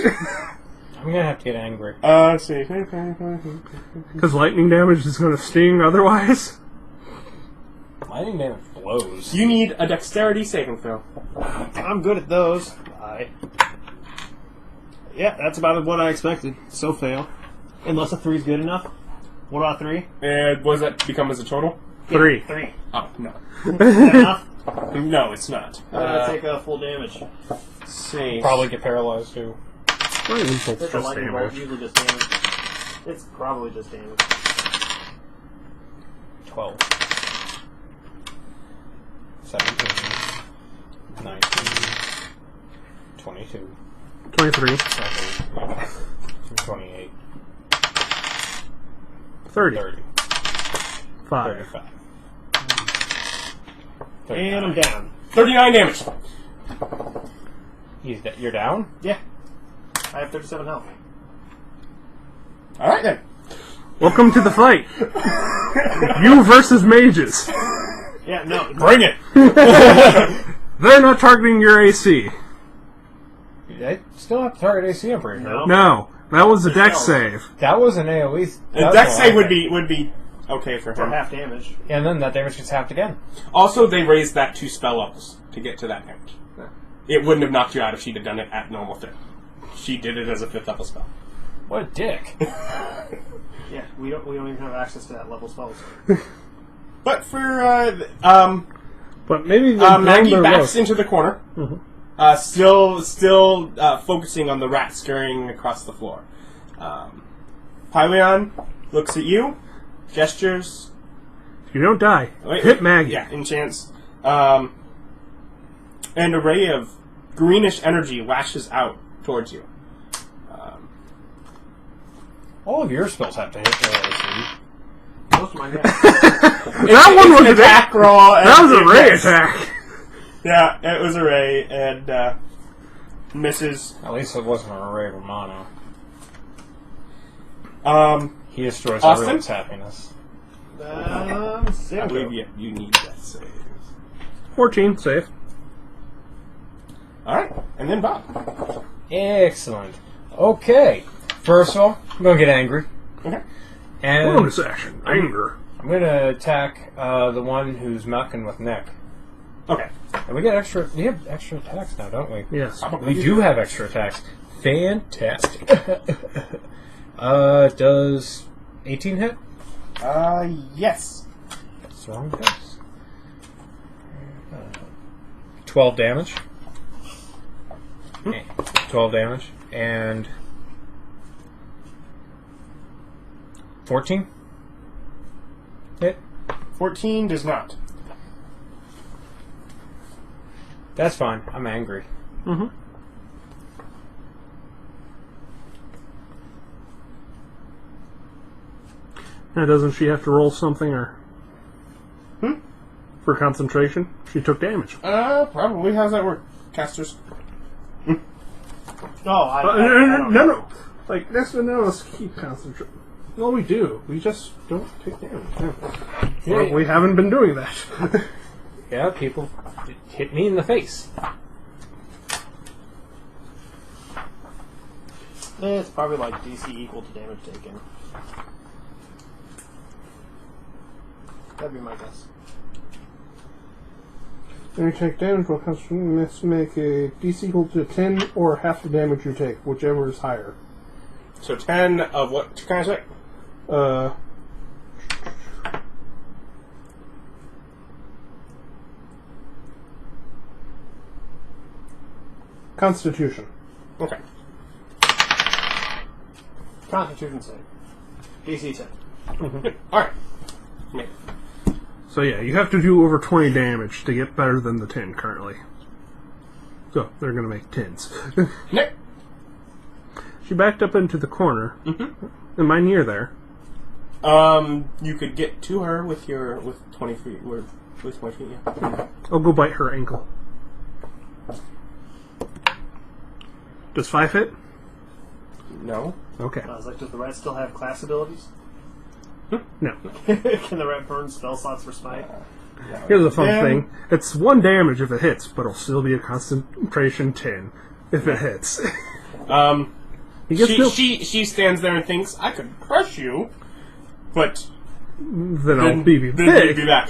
I'm gonna have to get angry. Let's see. Because lightning damage is gonna sting otherwise. Lightning damage blows. You need a dexterity saving throw. I'm good at those. Yeah, that's about what I expected. So fail. Unless a 3's good enough. What about 3? And what does that become as a total? 3. 3. Oh, no. Is that enough? No, it's not. Take full damage. Let's see. Probably get paralyzed too. Lightning Bolt's It's a just lightning bolt, damage. usually just damage. It's probably just damage. 12. 17. 19. 22. 23. 28. 30. 30. 5. 35. And I'm down. 39 damage. You're down? Yeah. I have 37 health. Alright then. Welcome to the fight. You versus mages. Yeah, no. Bring it! They're not targeting your AC. I still have to target AC, I'm pretty sure. No. No, that was a dex They're save. That was an AoE. And dex save would be okay for For him. half damage. And then that damage gets halved again. Also, they raised that 2 spell levels to get to that damage. It wouldn't have knocked you out if she'd have done it at normal thing. She did it as a 5th level spell. What a dick. Yeah, we don't even have access to that level spells. But for But maybe they Maggie their backs look. into the corner, still focusing on the rat scurrying across the floor. Pyleon looks at you, gestures. You don't die. Wait, Hit Maggie. Yeah, enchants. And a ray of greenish energy lashes out towards you. All of your spells have to hit AC. Most of mine, yeah. That one was an an attack roll. and That was it a ray missed. attack. Yeah, it was a ray and misses. At least it wasn't an array of mono. He destroys Austin? everyone's happiness. I Zero. believe you need that save. 14, safe. Alright, and then Bob. Excellent. Okay. First of all, I'm going to get angry. Okay. And Bonus action. Anger. I'm going to attack the one who's mucking with Nick. Okay. And we have extra attacks now, don't we? Yes. We do have extra attacks. Fantastic. Does 18 hit? Yes. That's the wrong dice. 12 damage. 12 damage. And 14 hit. 14 does not. That's fine. I'm angry. Mm-hmm. Now, doesn't she have to roll something or for concentration? She took damage. Probably. How's that work? Casters? No, I don't No. know. Like, next one now is keep concentrating. Well, we do. We just don't take damage. Yeah. Well, we haven't been doing that. Yeah, people hit me in the face. It's probably like DC equal to damage taken. That'd be my guess. When you take damage while concentrating, you must make a DC equal to 10 or half the damage you take, whichever is higher. So 10 of what kind of check? Constitution. Okay. Constitution save. DC 10. Alright. So yeah, you have to do over 20 damage to get better than the 10 currently. So, they're going to make 10s. Nick. She backed up into the corner. Am I near there? You could get to her with 20 feet. With my feet, yeah. I'll go bite her ankle. Does 5 hit? No. Okay. I was like, does the rat still have class abilities? No. Can the rat burn spell slots for smite? Here's the fun Damn. thing. It's 1 damage if it hits, but it'll still be a concentration 10 if it hits. He gets no... She stands there and thinks, I could crush you, but Then I'll be then big. do that.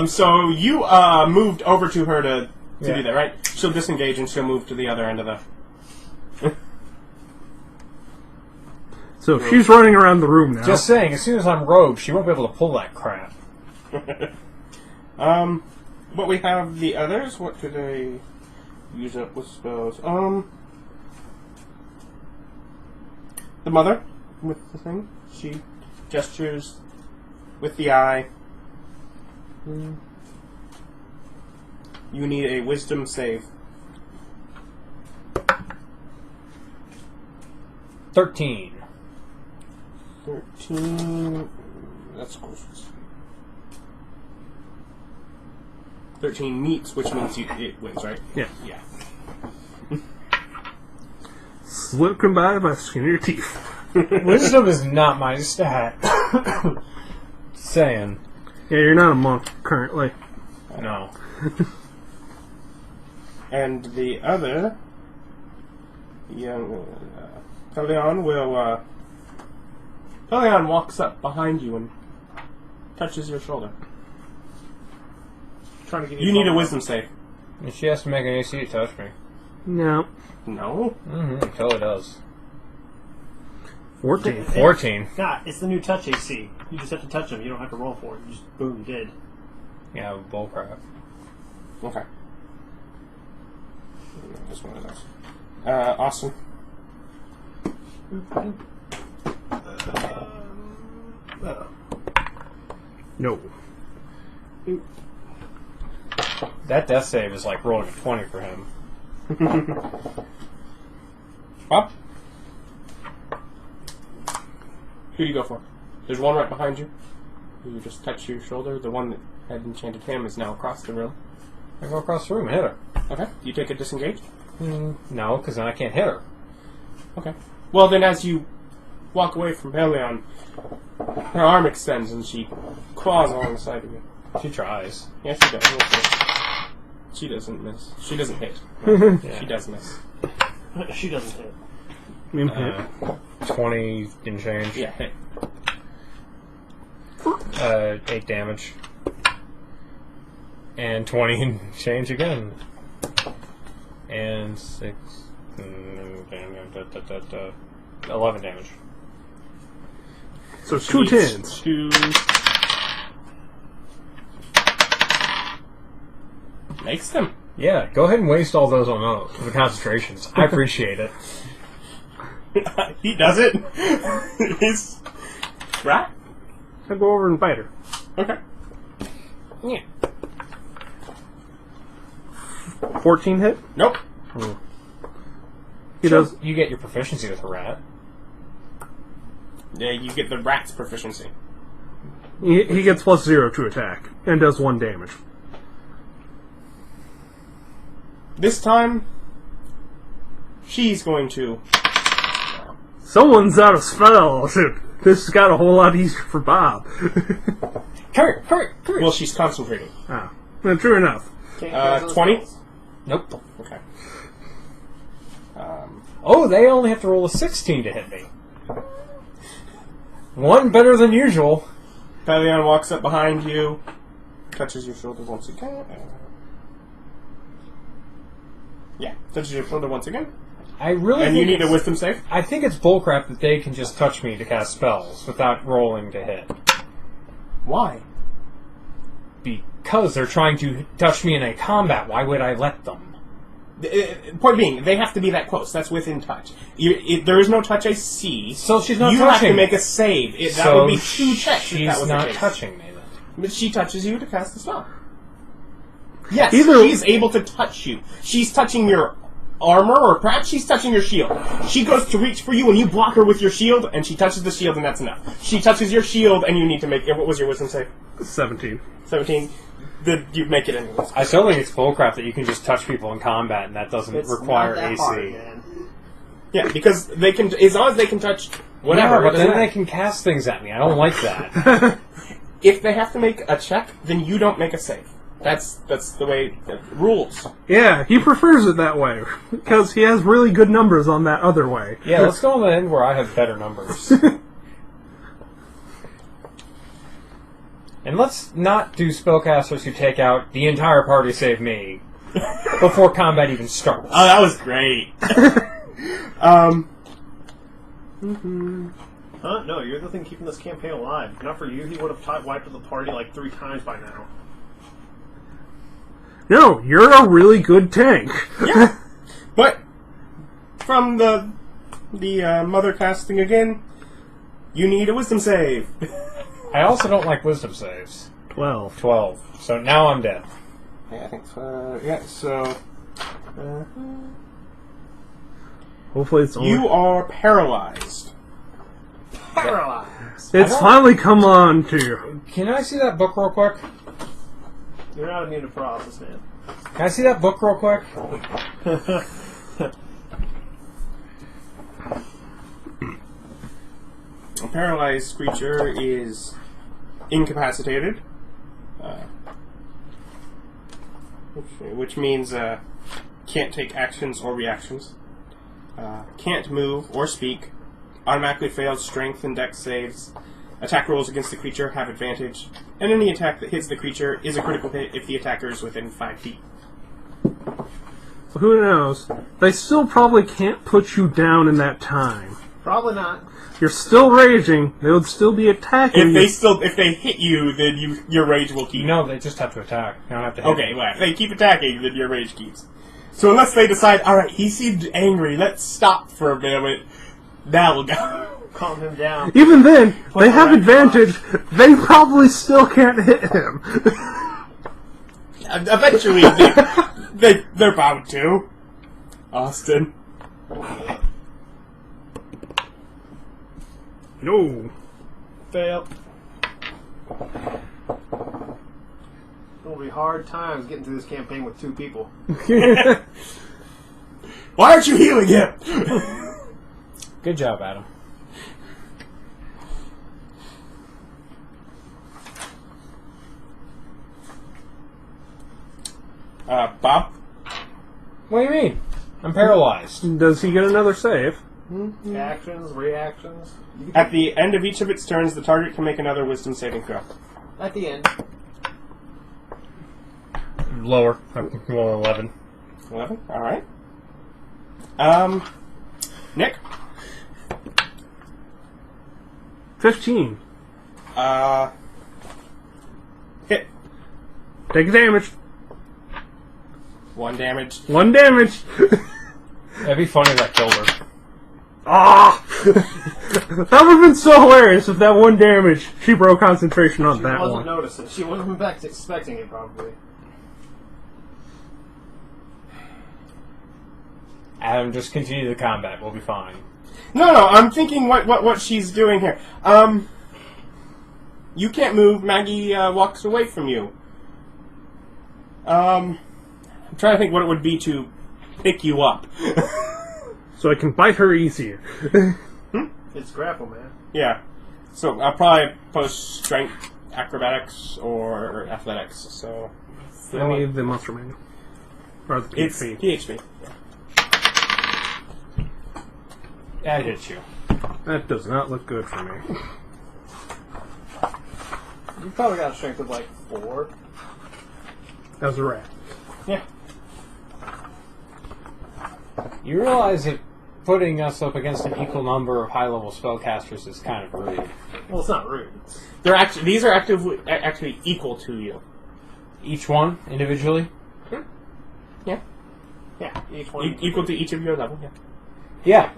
So you moved over to her to do that, right? She'll disengage and she'll move to the other end of the... So she's running around the room now. Just saying, as soon as I'm rogue, she won't be able to pull that crap. But we have the others. What could they use up with spells? The mother with the thing. She gestures with the eye. You need a wisdom save. 13. 13. That's close. 13 meets, which means it wins, right? Yeah. Yeah. Slipping by the skin of your teeth. Wisdom is not my stat. Saying. Yeah, you're not a monk currently. No. And the other young Pelion will. Pelion walks up behind you and touches your shoulder. Trying to get You need a wisdom save. And she has to make an AC to touch me. No. No. It totally does. 14. 14. Nah, it's the new touch AC. You just have to touch them. You don't have to roll for it. You just boom, you did. Yeah, bullcrap. Okay. Just one of those. Awesome. No. That death save is like rolling a 20 for him. Up. Who do you go for? There's one right behind you. You just touch your shoulder. The one that had enchanted him is now across the room. I go across the room and hit her. Okay. You take a disengage? No, because then I can't hit her. Okay. Well, then as you walk away from Pelion, her arm extends and she claws along the side of you. She tries. Yeah, she does. We'll see. She doesn't miss. She doesn't hit. Yeah. She does miss. She doesn't hit. 20 and change. Yeah, hit. 8 damage. And 20 and change again. And 6... 11 damage. So 2 tens. Two. Makes them. Yeah, go ahead and waste all those on those. The concentrations. I appreciate it. He does it. He's right. I'll go over and fight her. Okay. Yeah. 14 hit? Nope. He does. You get your proficiency with a rat. Yeah, you get the rat's proficiency. He gets +0 to attack and does 1 damage. This time, she's going to. Someone's out of spells. This got a whole lot easier for Bob. Come here. Well, she's concentrating. Ah, well, true enough. 20. Nope. Okay. Oh, they only have to roll a 16 to hit me. One better than usual. Pelion walks up behind you, touches your shoulder once again. Yeah, touches your shoulder once again. I really And think you need a it's- wisdom save? I think it's bullcrap that they can just touch me to cast spells without rolling to hit. Why? Because they're trying to touch me in a combat. Why would I let them? Point being, they have to be that close. That's within touch. There is no touch I see. So she's not You have touching to make me. a save. That So would be 2 checks if She's that was not the case. touching me then. But she touches you to cast the spell. Yes, Either- she's able to touch you. She's touching your armor, or perhaps she's touching your shield. She goes to reach for you, and you block her with your shield, and she touches the shield, and that's enough. She touches your shield, and you need to make... What was your wisdom save? 17. 17. then you make it anyways. I still think it's bullcrap that you can just touch people in combat and that doesn't It's require not that AC. hard, man. Yeah, because they can, as long as they can touch whatever. No, but it doesn't then they matter. can cast things at me. I don't like that. If they have to make a check, then you don't make a save. That's the way the rules. Yeah, he prefers it that way because he has really good numbers on that other way. Yeah, let's go on the end where I have better numbers. And let's not do spellcasters who take out the entire party save me before combat even starts. Oh, that was great. Huh? No, you're the thing keeping this campaign alive. If not for you, he would have wiped the party like 3 times by now. No, you're a really good tank. Yeah, but from the mother casting again, you need a wisdom save. I also don't like wisdom saves. 12. 12. So now I'm dead. Yeah, I think so. Yeah, so Hopefully it's only... you are paralyzed. Paralyzed! It's finally come on to you. Can I see that book real quick? You're not immune to paralysis, man. Can I see that book real quick? A paralyzed creature is incapacitated, which means can't take actions or reactions, can't move or speak, automatically fails strength and dex saves, attack rolls against the creature have advantage, and any attack that hits the creature is a critical hit if the attacker is within 5 feet. Who knows? They still probably can't put you down in that time. Probably not. You're still raging. They would still be attacking If they hit you, then your rage will keep. No, they just have to attack. They don't have to hit. Okay, well, if they keep attacking, then your rage keeps. So unless they decide, alright, he seemed angry, let's stop for a minute, now we'll go. Calm him down. Even then, they the have right advantage. They probably still can't hit him. Eventually, they're bound to. Austin. No. Fail. It'll be hard times getting through this campaign with 2 people. Why aren't you healing him? Good job, Adam. Bob? What do you mean? I'm paralyzed. Does he get another save? Actions, reactions. You can At the end of each of its turns, the target can make another wisdom saving throw. at the end. Lower. I'm roll 11. 11? Alright. Nick? 15. Hit. Take damage. 1 damage. 1 damage. That'd be funny if I killed her. Ah! That would have been so hilarious if that 1 damage, she broke concentration on She that wasn't one. noticing. She wasn't back expecting it, probably. Adam, just continue the combat. We'll be fine. No, I'm thinking what she's doing here. You can't move. Maggie walks away from you. I'm trying to think what it would be to pick you up. So I can bite her easier. It's grapple, man. Yeah. So I'll probably post strength, acrobatics, or athletics. So I need the monster manual. Or the it's PHP. PHP. That hits you. That does not look good for me. You probably got a strength of like 4. As a rat. Yeah. You realize that putting us up against an equal number of high-level spellcasters is kind of rude. Well, it's not rude. These are actually equal to you. Each one, individually? Yeah. Yeah, each one. Equal to each of your level. Yeah. Yeah.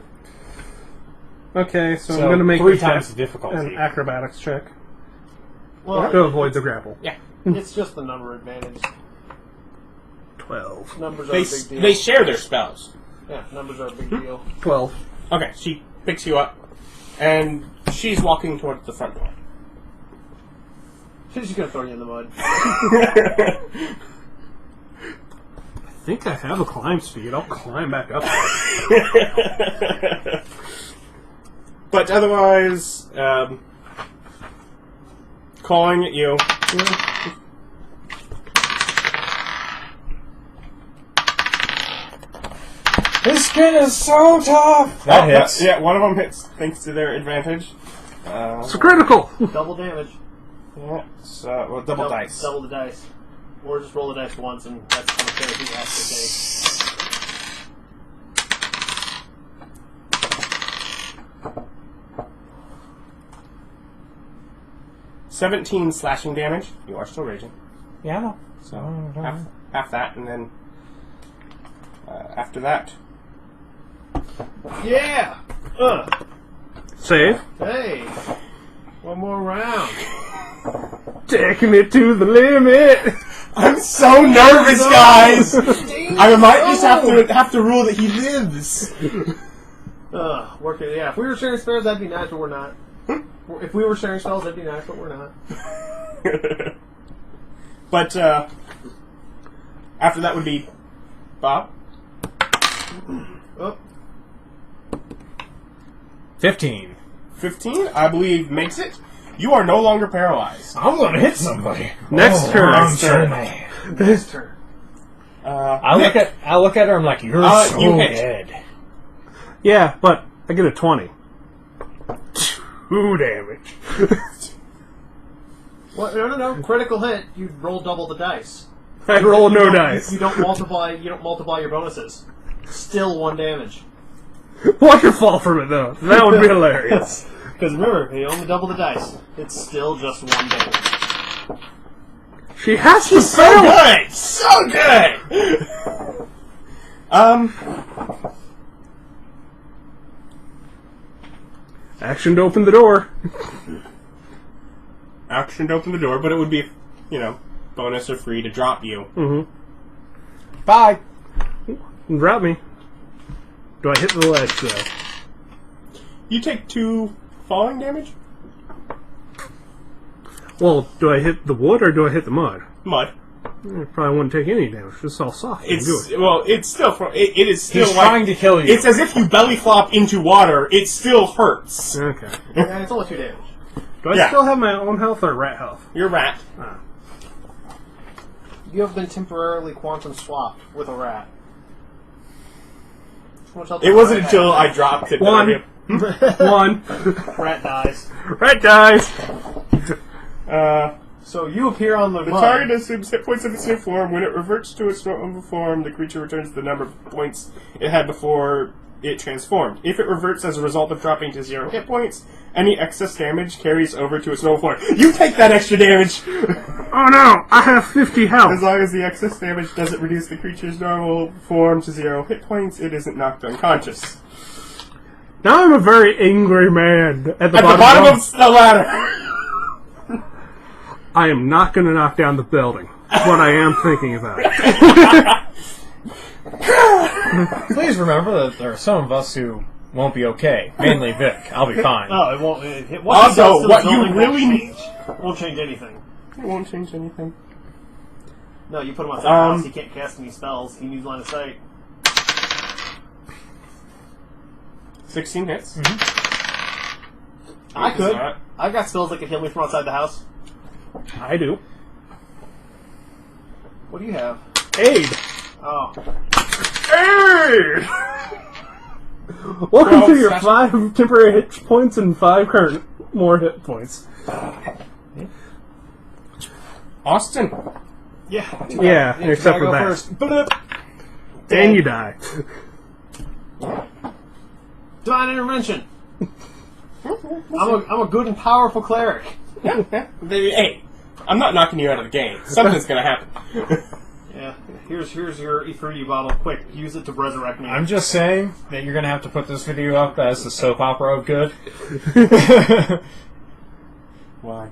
Okay, so I'm So going to make 3 a check- times the difficulty. an acrobatics check Well, to avoid the grapple. Yeah. it's just the number advantage. 12. Numbers are a big deal. They share their spells. Yeah, numbers are a big deal. 12. Okay, she picks you up, and she's walking towards the front door. She's just gonna throw you in the mud. I think I have a climb speed. I'll climb back up. But otherwise, calling at you. His skin is so tough! That hits. Yeah, one of them hits thanks to their advantage. It's critical. Double damage. Yeah, so, well, double dice. Double the dice. Or just roll the dice once, and that's how much damage he has to take. 17 slashing damage. You are still raging. Yeah, I know. So, half that, and then after that. Yeah! Save. Hey! One more round. Taking it to the limit. I'm so nervous, guys! I might just have to rule that he lives. Working. Yeah, if we were sharing spells, that'd be nice, but we're not. If we were sharing spells, that'd be nice, but we're not. But, after that would be Bob. Oh. 15. 15, I believe, makes it. You are no longer paralyzed. I'm gonna hit somebody. Next turn. I'm sure. This turn. I look at her. I'm like, you're so you hit. dead. Yeah, but I get a 20. 2 damage. What? No. Critical hit. You roll double the dice. I roll no dice. You don't multiply. You don't multiply your bonuses. Still 1 damage. Watch her fall from it though. That would be hilarious. Because remember, you only double the dice. It's still just 1 damage. She has to So fail. good! So good! Action to open the door. Action to open the door, but it would be, bonus or free to drop you. Mm-hmm. Bye. Drop me. Do I hit the ledge though? You take 2 falling damage? Well, do I hit the wood or do I hit the mud? Mud. I probably wouldn't take any damage. It's all soft. It's still it is still He's like, trying to kill you. It's as if you belly flop into water. It still hurts. Okay. Yeah, it's only 2 damage. Do I Yeah. still have my own health or rat health? You're rat. Ah. You have been temporarily quantum swapped with a rat. How much health It does a wasn't rat until have? I dropped it. that One. I- 1. Rat dies. Rat dies. So you appear on the The mud. target assumes hit points of its new form. When it reverts to its normal form, the creature returns the number of points it had before it transformed. If it reverts as a result of dropping to 0 hit points, any excess damage carries over to its normal form. You take that extra damage! Oh no! I have 50 health. As long as the excess damage doesn't reduce the creature's normal form to 0 hit points, it isn't knocked unconscious. Now I'm a very angry man. At the At the bottom of the ladder! I am not going to knock down the building, but I am thinking about it. Please remember that there are some of us who won't be okay. Mainly Vic. I'll be fine. Oh, it won't. Also, what you really need won't change anything. It won't change anything. No, you put him outside the house. He can't cast any spells. He needs line of sight. 16 hits. I could. Not. I've got spells that can heal me from outside the house. I do. What do you have? Aid. Oh. Hey! Welcome Well, to your session- 5 temporary hit points and 5 current more hit points. Austin. Yeah. Yeah, except for go that. first. Bloop. And you die. Divine intervention. I'm a good and powerful cleric. Hey, I'm not knocking you out of the game. Something's gonna happen. Yeah. Here's your Efreeti bottle. Quick, use it to resurrect me. I'm just saying that you're going to have to put this video up as the soap opera of good. Why?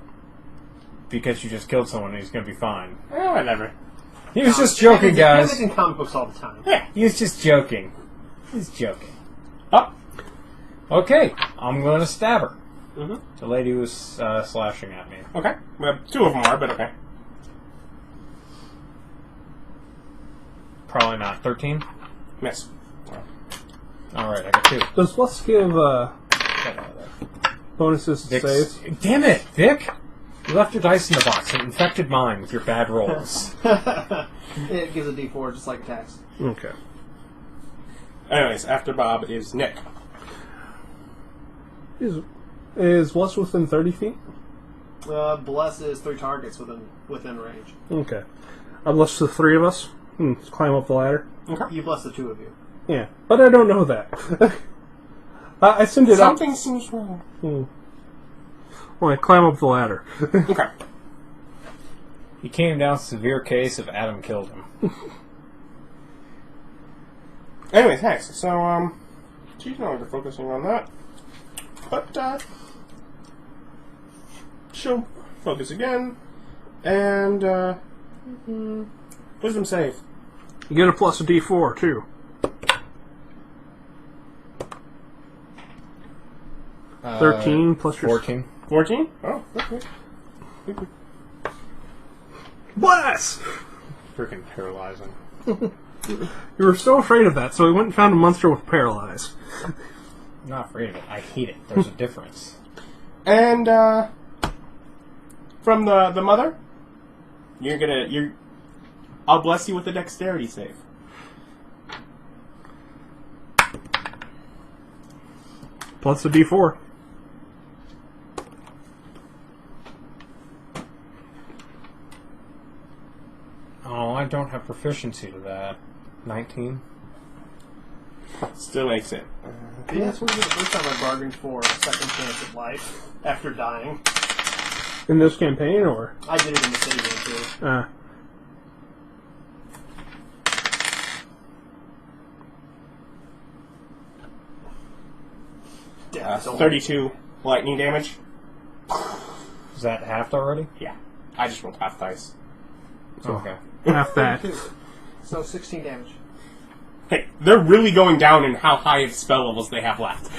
Because you just killed someone and he's going to be fine. Whatever. He was just joking, guys. Happens in comic books all the time. Yeah. He was just joking. He's joking. Up. Okay, I'm going to stab her. Mm-hmm. The lady was slashing at me. Okay. Well, 2 of them are, but okay. Probably not. 13? Miss. Alright, I got 2. Does plus give bonuses to Vic's- saves? Damn it, Vic! You left your dice in the box and infected mine with your bad rolls. It gives a D4 just like attacks. Okay. Anyways, after Bob is Nick. Is what's within 30 feet? Bless is 3 targets within range. Okay. I bless the 3 of us. Climb up the ladder. Okay. You bless the 2 of you. Yeah, but I don't know that. I send it up. Something seems wrong. Well, I climb up the ladder. Okay. He came down with a severe case of Adam killed him. Anyways, Hex. So, she's no longer focusing on that. But, she'll focus again. And, wisdom save. You get a plus a D4 too. 13 plus your 14. 14? Oh, okay. Bless! Freaking paralyzing. You were so afraid of that, so we went and found a monster with paralyze. I'm not afraid of it. I hate it. There's a difference. And, from the mother, I'll bless you with a dexterity save. Plus a D4. Oh, I don't have proficiency to that. 19. Still makes it. Yeah, that's one of the first time I bargained for a second chance at life after dying. In this campaign, or? I did it in the city game too. Uh, 32 lightning damage. Is that halved already? Yeah. I just rolled half dice. Okay. Half that. So 16 damage. Hey, they're really going down in how high of spell levels they have left.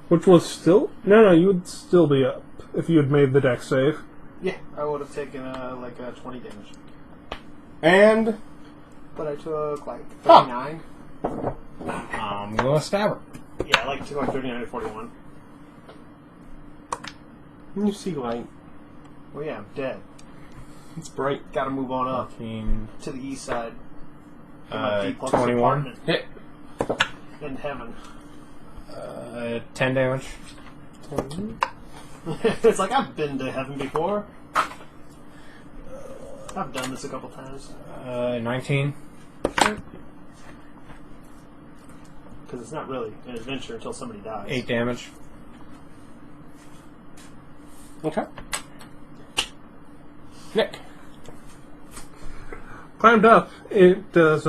Which was still... No, you would still be up if you had made the dex save. Yeah, I would have taken like 20 damage. And But I took like 39. I'm gonna stab her. Yeah, I like took like 39 to 41. you see light. Well, yeah, I'm dead. It's bright. Gotta move on up 14. to the east side. In my D plus 21. apartment Hit. in heaven. 10 damage. It's like I've been to heaven before. I've done this a couple times. 19. Because it's not really an adventure until somebody dies. 8 damage. Okay. Nick. Climbed up. Does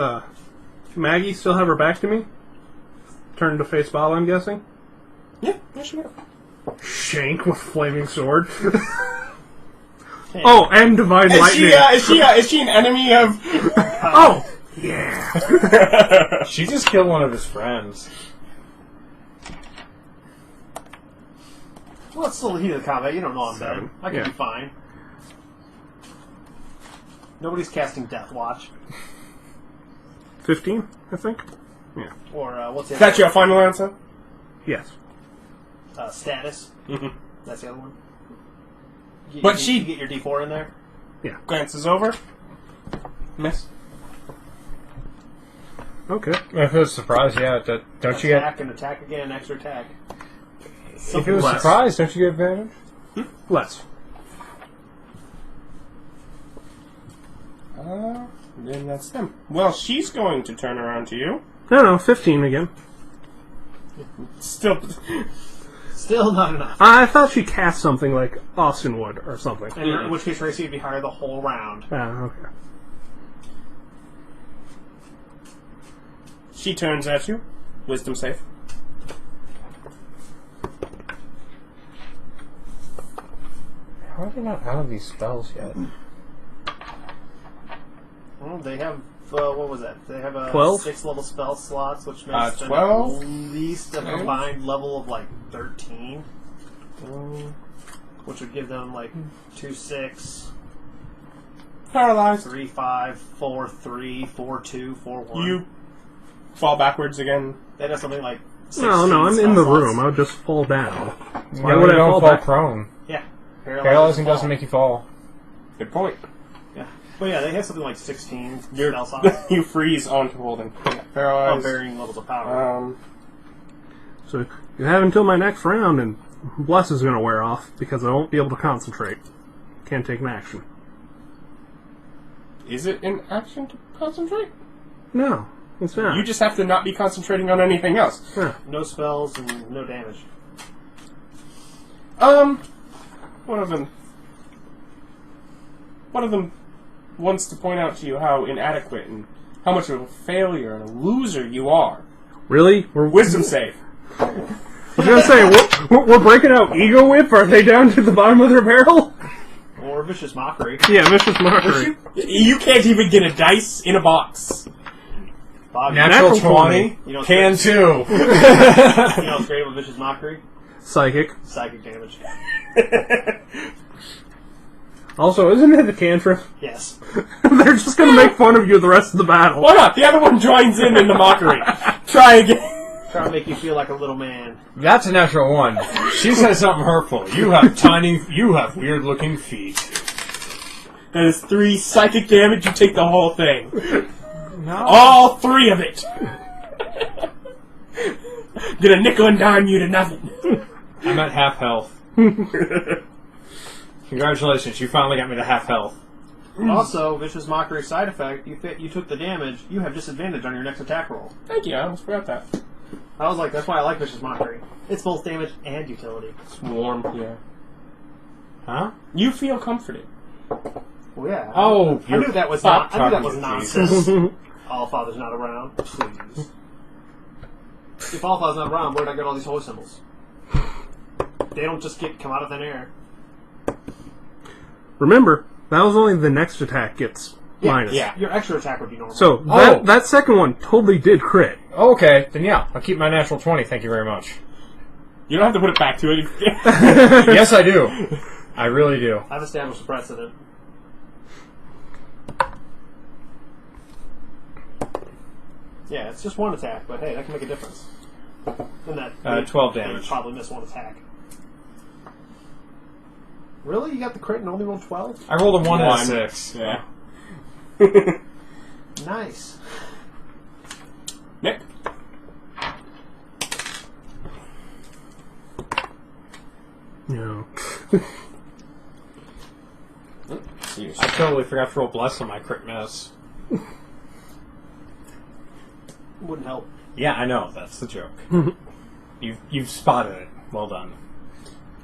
Maggie still have her back to me? Turned to face Bala, I'm guessing? Yeah, there she goes. Shank with flaming sword. Oh, and divine lightning. Is she an enemy of? Oh! Yeah. She just killed one of his friends. Well, it's still the heat of the combat. You don't know I'm dead. I can Yeah. be fine. Nobody's casting Death Watch. 15, I think? Yeah. Or, what's the Is other that your final answer? Yes. one? Status. Mm-hmm. That's the other one. But she- You get your D4 in there? Glances over. Miss. Okay. If it was surprise, yeah. Don't you get... Attack and attack again, extra attack. If it was Less. surprise, don't you get advantage? Less. Then that's them. Well, she's going to turn around to you. No, 15 again. Still. Still not enough. I thought she cast something like Austin would or something. And in which case, Racy would be higher the whole round. Okay. She turns at you. Wisdom save. How are they not out of these spells yet? Well, they have what was that? They have 12? 6 level spell slots, which makes them 12? at least a combined level of like 13, which would give them like 2, 6, Paralyzed. 3, 5, 4, 3, 4, 2, 4, 1. You fall backwards again. That has something like 16 No, I'm spell in the slots. room. I would just fall down. Why would I don't fall prone? Yeah. Paralyzing doesn't make you fall. Good point. Yeah. But yeah, they have something like 16 spell slots. You freeze onto holding. Of Paralyzed. varying levels of power. So you have until my next round, and Bless is going to wear off because I won't be able to concentrate. Can't take an action. Is it an action to concentrate? No, it's not. You just have to not be concentrating on anything else. Yeah. No spells and no damage. One of them wants to point out to you how inadequate and how much of a failure and a loser you are. Really? Wisdom save. I was going to say, we're breaking out Ego Whip? Are they down to the bottom of their barrel? Or Vicious Mockery. Yeah, Vicious Mockery. You can't even get a dice in a box. Bob, Natural 20. You know, Can too. You know what's great with Vicious Mockery? Psychic. Psychic damage. Also, isn't it a cantrip? Yes. They're just going to make fun of you the rest of the battle. Why not? The other one joins in the mockery. Try again. Try to make you feel like a little man. That's a natural 1. She says something hurtful. You have weird looking feet. That is 3 psychic damage. You take the whole thing. No. All 3 of it. Get a nickel and dime you to nothing. I'm at half health. Congratulations, you finally got me to half health. Also, Vicious Mockery side effect, you took the damage, you have disadvantage on your next attack roll. Thank you. I almost forgot that. I was like, that's why I like Vicious Mockery. It's both damage and utility. It's warm. Yeah. Huh? You feel comforted. Well, yeah. Oh, I knew that was stop I knew that talking was to nonsense. Allfather's not around. Please. If Allfather's not around, where did I get all these holy symbols? They don't just come out of thin air. Remember, that was only the next attack gets minus. Yeah. Your extra attack would be normal. So, that second one totally did crit. Okay, then yeah, I'll keep my natural 20, thank you very much. You don't have to put it back to it. Yes, I do. I really do. I've established a precedent. Yeah, it's just one attack, but hey, that can make a difference. And that 12 they damage. probably miss one attack. Really? You got the crit and only rolled 12? I rolled a 1 and a 1. 6. Yeah. Nice. Nick. No. I totally forgot to roll bless on my crit miss. Wouldn't help. Yeah, I know, that's the joke. You've spotted it. Well done.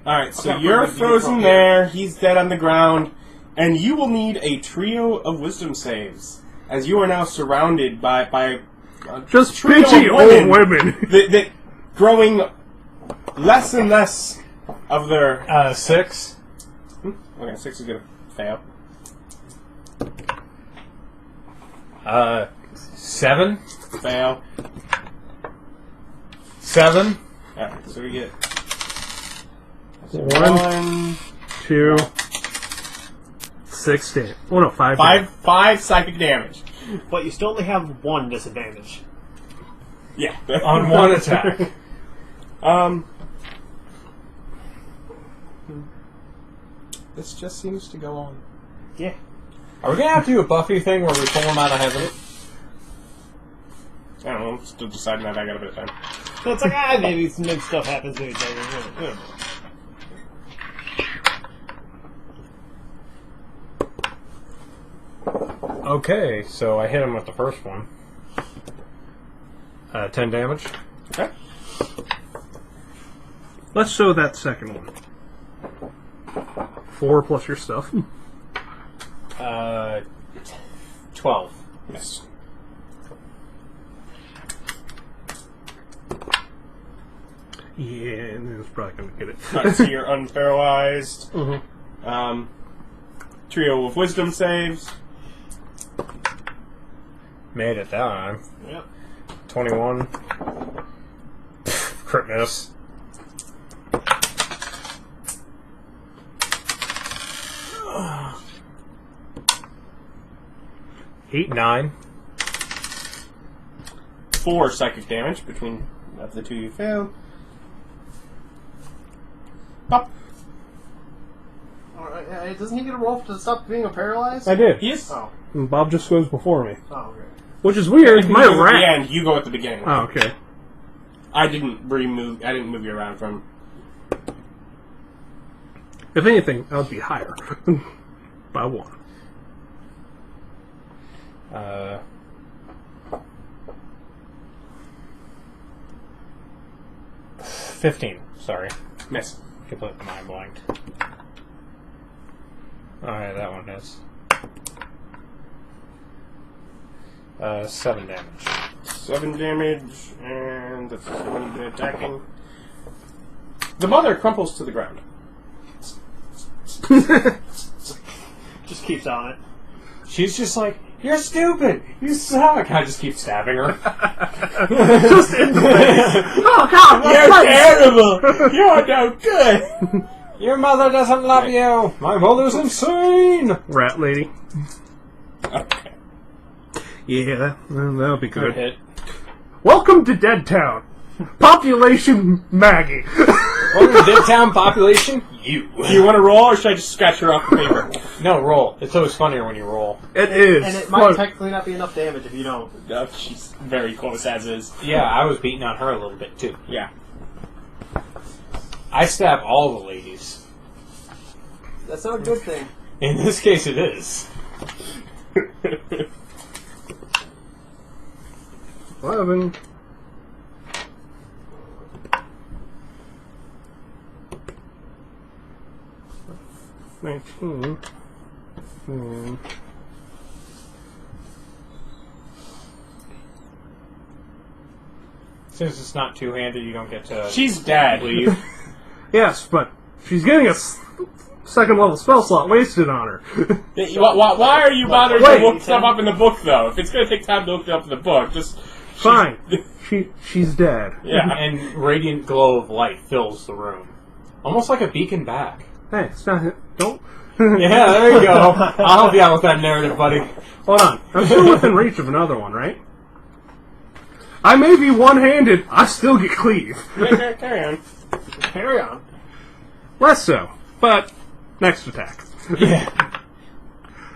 Alright, so Okay, you're we're gonna do frozen it. there, he's dead on the ground, and you will need a trio of wisdom saves, as you are now surrounded by a Just trio bitchy of old women. that growing less and less of their... 6. Okay, 6 is gonna fail. 7. Fail. 7. Alright, so we get... 1, 2, 6 damage. Oh no, 5 damage. Five psychic damage. But you still only have one disadvantage. Yeah. On 1 attack. This just seems to go on. Yeah. Are we gonna have to do a Buffy thing where we pull him out of heaven? I don't know, I'm still deciding that. I got a bit of time. So it's like, maybe some good stuff happens. Maybe it doesn't. Okay, so I hit him with the first one. 10 damage. Okay. Let's show that second one. 4 plus your stuff. 12. Yes. Yeah, and it's probably going to get it. Alright, so you're unparalyzed. Mm-hmm. Trio of wisdom saves. Made it that time. Yep. 21. Crit miss. Eight, 9. 4 psychic damage between of the two you failed. Pop. Alright, doesn't he get a roll to stop being paralyzed? I did. Yes. Oh. And Bob just goes before me. Oh, okay. Which is weird. You My go at the rat. end. You go at the beginning. Oh, okay. I didn't move you around from. If anything, I would be higher. By 1. 15. Sorry. Miss. Completely mind blanked. Alright, that one is. 7 damage. 7 damage, and that's 7 attacking. The mother crumples to the ground. Just keeps on it. She's just like, you're stupid! You suck! I just keep stabbing her. Just in the face. Oh, God! You're terrible! You're no good! Your mother doesn't love you! My mother's insane! Rat lady. Okay. Yeah, that'll be Good good. hit. Welcome to Dead Town. Population Maggie. Welcome to Dead Town population, you. Do you want to roll, or should I just scratch her off the paper? No, roll. It's always funnier when you roll. It is. And it might technically not be enough damage if you don't. No, she's very close as is. Yeah, I was beating on her a little bit, too. Yeah. I stab all the ladies. That's not a good thing. In this case, it is. 11. $19. Since it's not two-handed, you don't get to... She's dead. leave. Yes, but she's getting a second level spell slot wasted on her. Why are you bothering Wait. to look stuff up in the book, though? If it's going to take time to look it up in the book, just... Fine. She's dead. Yeah. And radiant glow of light fills the room. Almost like a beacon back. Hey, it's not. Don't. Yeah, there you go. I'll help you out with that narrative, buddy. Hold on. I'm still within reach of another one, right? I may be one-handed. I still get cleave. Carry on. Carry on. Less so, but next attack. Yeah.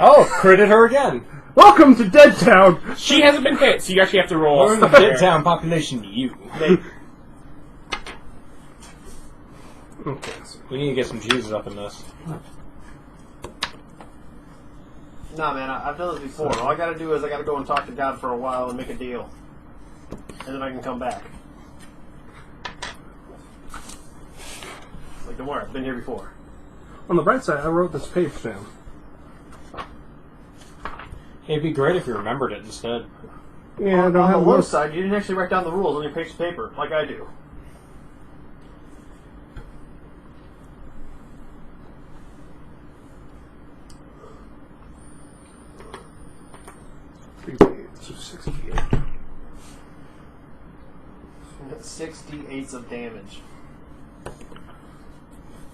Oh, critted her again. Welcome to Dead Town. She hasn't been hit, so you actually have to roll. We're in the Dead Town population, you. Okay. We need to get some Jesus up in this. Nah, man, I've done this before. All I gotta do is I gotta go and talk to God for a while and make a deal. And then I can come back. Like, don't worry, I've been here before. On the bright side, I wrote this page down. It'd be great if you remembered it instead. Yeah, I On don't the have low most. side, you didn't actually write down the rules on your page of paper, like I do. So 68. You got 6d8s of damage.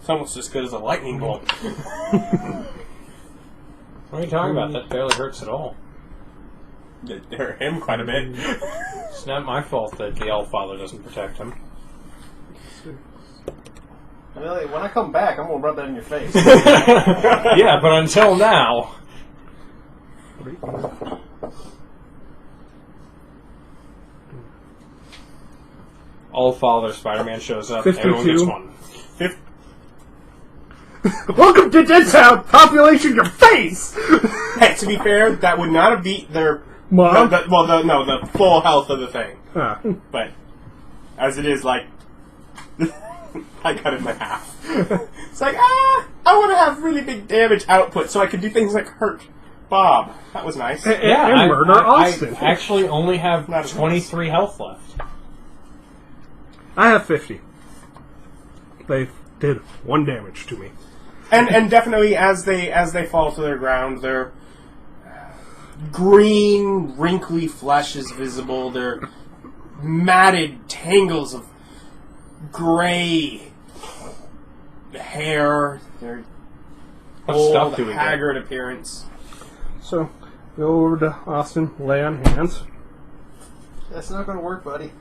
It's almost as good as a lightning bolt. What are you talking about? That barely hurts at all. It hurt him quite a bit. It's not my fault that the Elf Father doesn't protect him. I mean, like, when I come back, I'm gonna rub that in your face. Yeah, but until now... All Father Spider-Man shows up. 52. Everyone gets one. Welcome to Dead Town. Population your face. Hey, to be fair, that would not have beat their... Mom? the full health of the thing. Ah. But, as it is, like... I cut it in half. It's like, I want to have really big damage output so I could do things like hurt Bob. That was nice. And murder Austin. I actually only have Not as 23 health left. I have 50. They did 1 damage to me. And definitely as they fall to their ground, green, wrinkly flesh is visible. Their matted tangles of gray hair. Their old, haggard appearance. So, go over to Austin, lay on hands. That's not going to work, buddy.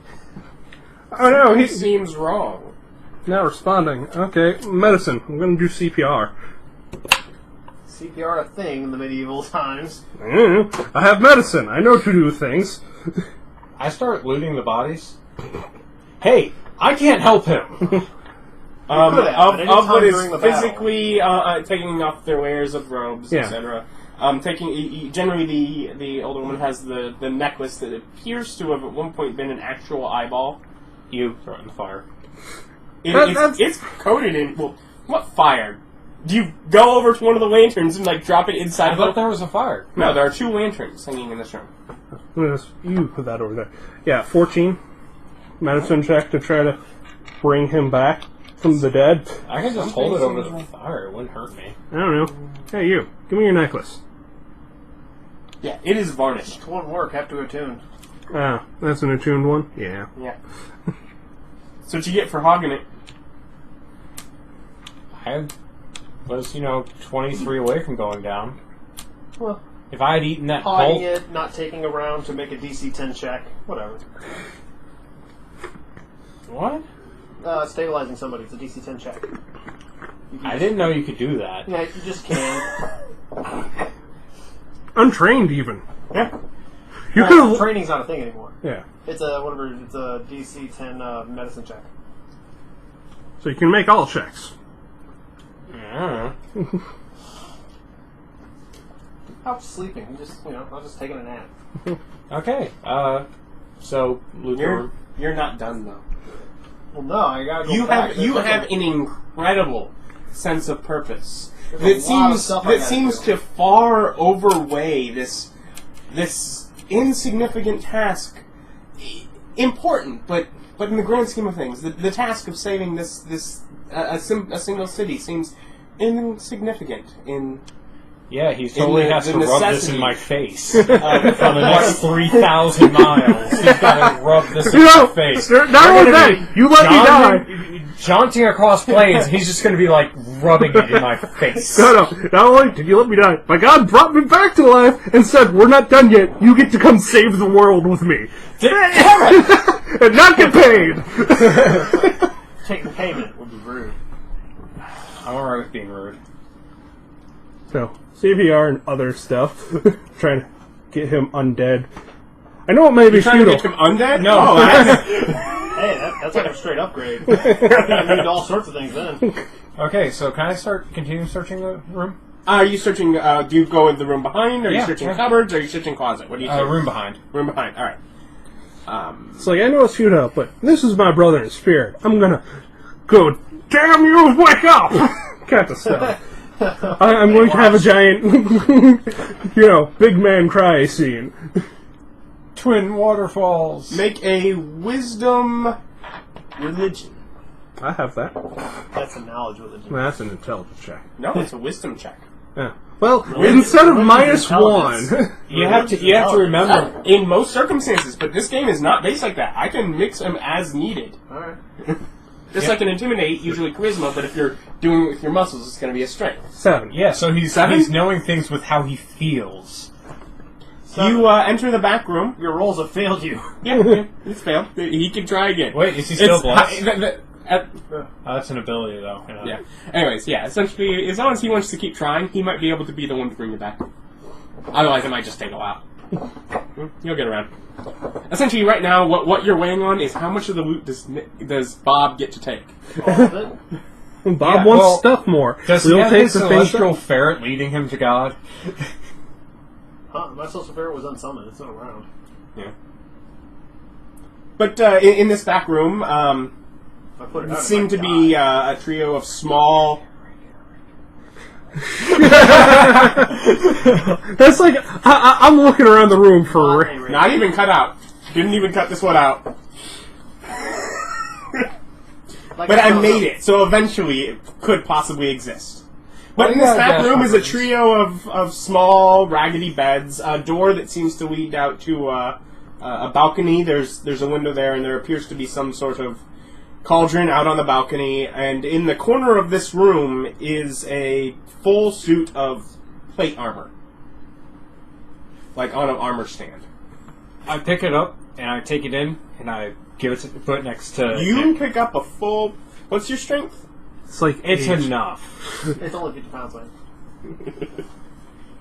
Oh no, He he's seems wrong. not responding. Okay, medicine. I'm going to do CPR. CPR a thing in the medieval times. I have medicine. I know to do things. I start looting the bodies. Hey, I can't help him. Of what is during the physically taking off their layers of robes, Yeah. etc. Generally, the older woman has the necklace that appears to have at one point been an actual eyeball. You throw it in the fire. It's coated in what fire? Do you go over to one of the lanterns and drop it inside? I thought there was a fire. No, there are 2 lanterns hanging in this room. You put that over there. Yeah, 14. Medicine check to try to bring him back from the dead. I can just hold it over the fire. It wouldn't hurt me. I don't know. Hey, you. Give me your necklace. Yeah, it is varnished. It won't work. Have to attune. Ah, that's an attuned one? Yeah. Yeah. So what you get for hogging it? I was, 23 away from going down. Well, If I had eaten that hogging whole... it, not taking a round to make a DC 10 check. Whatever. What? Stabilizing somebody. It's a DC 10 check. I didn't know you could do that. Yeah, you just can. Untrained, even. Yeah. You could have... Training's not a thing anymore. Yeah. It's a It's a DC 10 medicine check. So you can make all checks. Yeah. I'm sleeping. Just I'm just taking a nap. Okay. So, Luther... You're not done though. Well, no, I gotta go You back. have an incredible sense of purpose There's that a lot of stuff I seems gotta do. to far overweigh this insignificant task. Important, but in the grand scheme of things, the task of saving a single city seems insignificant in. Yeah, he totally has the to rub this necessity. in my face. For the next 3,000 miles, he's got to rub this in You my know, face. not only that, you let me die. Jaunting across plains, he's just going to be rubbing it in my face. No, not only did you let me die, my God brought me back to life and said, we're not done yet, you get to come save the world with me. And not get paid! Taking payment would be rude. I'm alright with being rude. So, CPR and other stuff. Trying to get him undead. I know it may be Trying to futile. get him undead? No. Oh, that's, Hey, that's like a straight upgrade. I can read all sorts of things then. Okay, so can I continue searching the room? are you searching? Do you go in the room behind? Are you Yeah, searching yeah. cupboards? Are you searching closet? What do you do? Room behind. Room behind. All right. It's like, I know it's futile, but this is my brother in spirit. I'm gonna go, damn you, wake up! Kind of stuff. I'm going to have a giant, big man cry scene. Twin waterfalls. Make a wisdom religion. I have that. That's a knowledge religion. That's an intelligence check. No, it's a wisdom check. Yeah. Well, instead of minus intelligence. 1, You have to remember. In most circumstances, but this game is not based like that. I can mix them as needed. Alright. Just like an intimidate, usually charisma, but if you're doing it with your muscles, it's going to be a strength. 7. Yeah, so he's knowing things with how he feels. You enter the back room. Your rolls have failed you. Yeah, it's failed. He can try again. Wait, is he still blessed? Oh, That's an ability, though. yeah. Anyways, yeah. Essentially, as long as he wants to keep trying, he might be able to be the one to bring you back. Otherwise, it might just take a while. You'll get around. Essentially, right now, what you're weighing on is how much of the loot does Bob get to take? All of it. Bob wants stuff more. Does We'll he have take his the celestial ferret leading him to God? Huh, my social ferret was unsummoned. It's not around. Yeah. But in this back room, I put it out, it seemed might to be die. a trio of small. That's like, I'm looking around the room for... Not even cut out. Didn't even cut this one out. Like But I don't made know. it, so eventually it could possibly exist. But in the Yeah, staff yeah, room is a sure. trio of small, raggedy beds, a door that seems to lead out to a balcony. There's a window there, and there appears to be some sort of cauldron out on the balcony. And in the corner of this room is a full suit of plate armor, like on an armor stand. I pick it up and I take it in and I give it to put it next to. You Nick. pick up a full. What's your strength? It's like It's age. enough. It's only 50 pounds weight.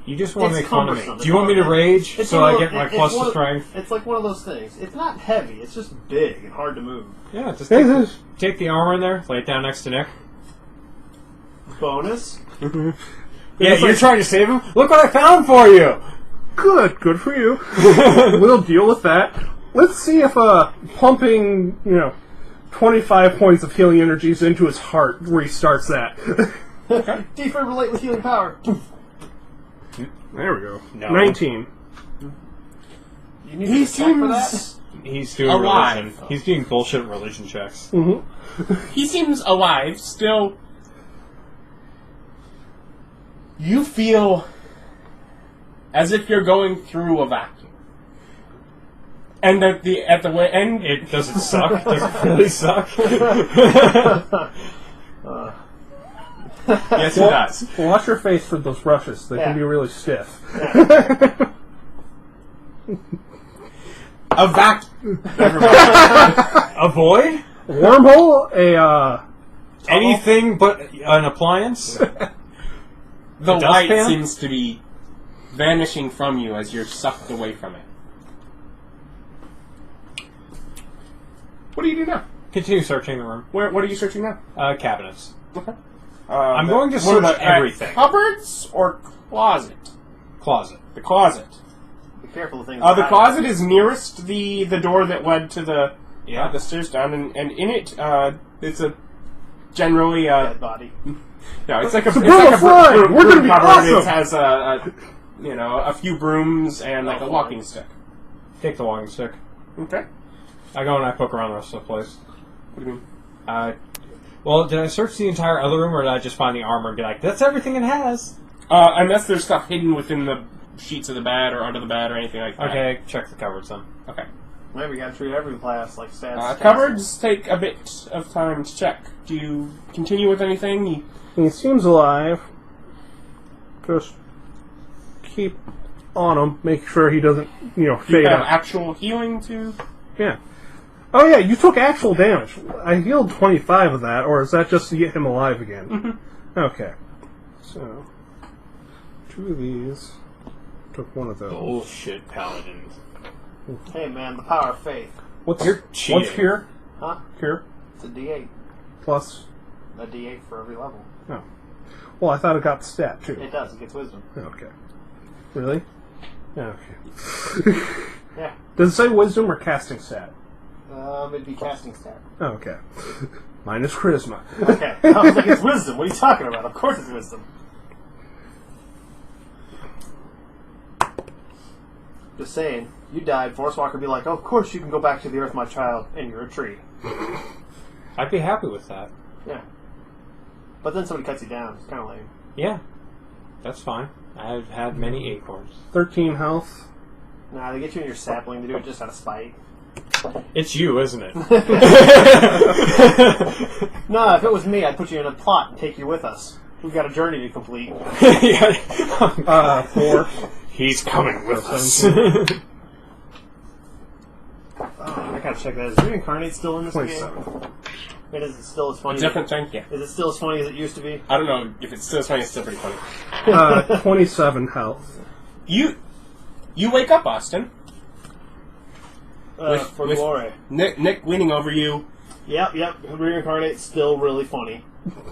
You just want to It's make fun of me. cumbersome. Do you want me to rage It's so one I of get those- my it's plus one to of- strength? It's like one of those things. It's not heavy. It's just big and hard to move. Yeah, just Hey, this- take the armor in there, lay it down next to Nick. Bonus. Yeah, It's you're like- trying to save him? Look what I found for you! Good for you. We'll deal with that. Let's see if pumping, 25 points of healing energies into his heart restarts that. Defibrillate with healing power. There we go. No. 19. You need He to check for that. seems He's doing Alive. religion. He's doing bullshit religion checks. he seems alive. Still, you feel as if you're going through a vacuum, and at the end, It doesn't suck. Does it really suck? yes, it does. Wash your face for those brushes. They Yeah. can be really stiff. A vacuum. A void? Wormhole? A, Anything but an appliance? The light dustpan? seems to be vanishing from you as you're sucked away from it. What do you do now? Continue searching the room. What are you searching now? Cabinets. Okay. I'm going to what search about, everything. Cupboards or closet? Closet. The closet. Be careful of things. The closet is nearest the door that led to the Yeah. the stairs down, and in it it's a generally Dead body. no, it's like a Sabrina, fly! broom We're gonna be cupboard. awesome! It has a few brooms and like a walking stick. Take the walking stick. Okay. I go and I poke around the rest of the place. What do you mean? Well, did I search the entire other room, or did I just find the armor and be like, that's everything it has? Unless there's stuff hidden within the sheets of the bed or under the bed or anything like that. Okay, check the cupboards then. Okay. Maybe we gotta treat every class like stats. Cupboards take a bit of time to check. Do you continue with anything? he seems alive. Just keep on him. Make sure he doesn't, Do you fade have out. actual healing to? Yeah. Oh yeah, you took actual damage. I healed 25 of that, or is that just to get him alive again? Mm-hmm. Okay. So, 2 of these. Took 1 of those. Bullshit paladins. Hey man, the power of faith. What's You're cheating. What's here? Huh? Here It's a D8. plus. A D8 for every level. Oh. Well, I thought it got stat too. It does. It gets wisdom. Okay. Really? Yeah. Okay. Yeah. Does it say wisdom or casting stat? It'd be casting stat. Oh, okay. Minus charisma. Okay. I was like, it's wisdom. What are you talking about? Of course it's wisdom. Just saying. You died. Force Walker would be like, oh, of course you can go back to the earth, my child, and you're a tree. I'd be happy with that. Yeah. But then somebody cuts you down. It's kind of lame. Yeah, that's fine. I've had many acorns. 13 health. Nah, they get you in your sapling. They do it just out of spite. It's you, isn't it? No, if it was me, I'd put you in a plot and take you with us. We've got a journey to complete. 4. He's coming with us. I gotta check that. Is Reincarnate still in this game? 27. And is it still as funny? Different thing? Yeah. Is it still as funny as it used to be? I don't know if it's still funny. It's still pretty funny. 27 health. You wake up, Austin. For glory. Nick leaning over you. Yep. Reincarnate's still really funny.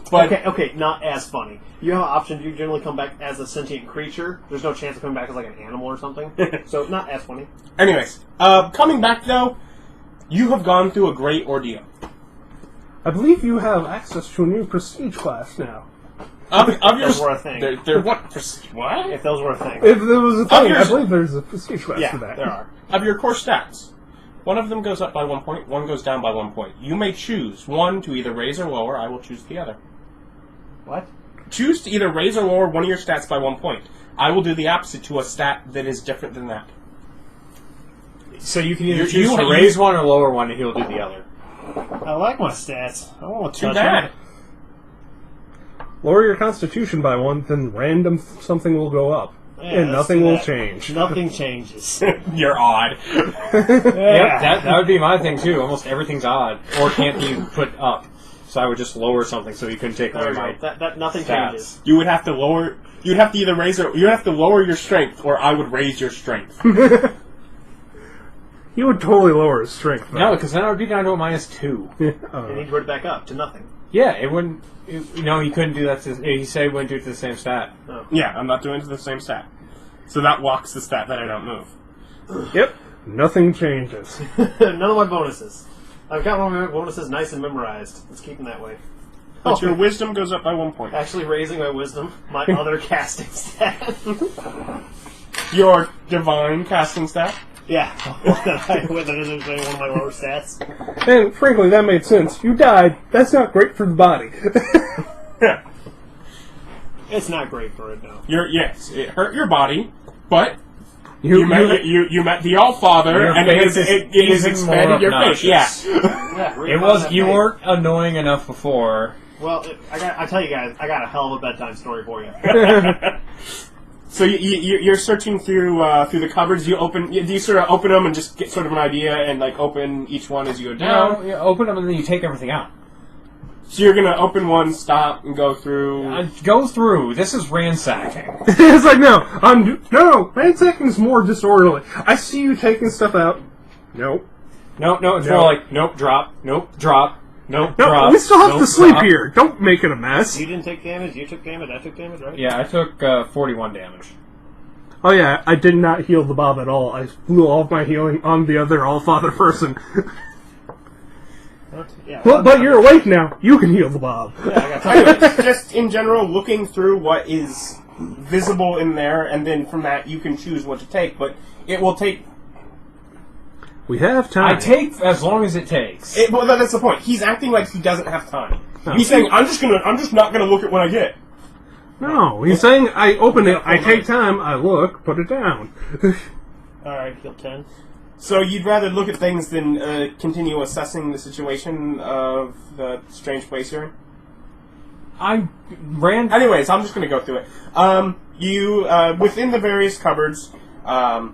But Okay, not as funny. You have an option. You generally come back as a sentient creature. There's no chance of coming back as like an animal or something. So not as funny. anyways, coming back though, you have gone through a great ordeal. I believe you have access to a new prestige class now. Of your Those were a thing. They're what? What? If those were a thing. If there was a thing, your- I believe there's a prestige class Yeah, for that. there are. Of your core stats, one of them goes up by 1 point, one goes down by 1 point. You may choose one to either raise or lower. I will choose the other. What? choose to either raise or lower one of your stats by 1 point. I will do the opposite to a stat that is different than that. So you can either choose to raise one or lower one, and he'll do the other. I like my stats. I don't want to Too touch bad. them. Lower your constitution by 1, then random something will go up. Yeah, and let's nothing do will that. change. Nothing changes. You're odd. Yep, that would be my thing too. Almost everything's odd or can't be put up. So I would just lower something so you couldn't take away my That nothing stats. changes. You would have to lower. You'd have to either raise or you'd have to lower your strength, or I would raise your strength. He would totally lower his strength. though. No, because then I would be down to a -2. And he'd word back up to nothing. Yeah, it wouldn't. No, he couldn't do that. He said he wouldn't do it to the same stat. Yeah, I'm not doing it to the same stat. So that locks the stat that I don't move. Yep. Nothing changes. None of my bonuses. I've got one of my bonuses nice and memorized. Let's keep them that way. But your wisdom goes up by 1 point. Actually raising my wisdom, my other casting stat. Your divine casting stat. Yeah. With it is one of my lower stats. And frankly, that made sense. You died. That's not great for the body. Yeah. It's not great for it, no. Yes, it hurt your body, but You you met the All-Father, Your and face it is has even more expanded your face. Yeah. obnoxious. Yeah, It was. You weren't annoying enough before. Well, I tell you guys, I got a hell of a bedtime story for you. So you're searching through the cupboards. Do you sort of open them and just get sort of an idea and like open each one as you go down? No, you open them and then you take everything out. So you're gonna open one, stop, and go through. Go through. This is ransacking. It's like, no, ransacking is more disorderly. I see you taking stuff out. Nope. Nope, it's No. more like, nope, drop, nope, drop, nope, No, drop. we still have nope, to sleep drop. here. Don't make it a mess. You didn't take damage, you took damage, I took damage, right? Yeah, I took 41 damage. Oh yeah, I did not heal the Bob at all. I blew all of my healing on the other All-Father person. Yeah, But you're awake now. You can heal the Bob. yeah, I got Anyways, just in general, looking through what is visible in there, and then from that you can choose what to take. But it will take. We have time. I take as long as it takes. Well, that's the point. He's acting like he doesn't have time. He's saying, "I'm just not gonna look at what I get." No, he's saying I open it, I take time, I look, put it down. Alright, heal 10. So you'd rather look at things than continue assessing the situation of the strange place you're in? I ran. Anyways, I'm just going to go through it. You within the various cupboards, one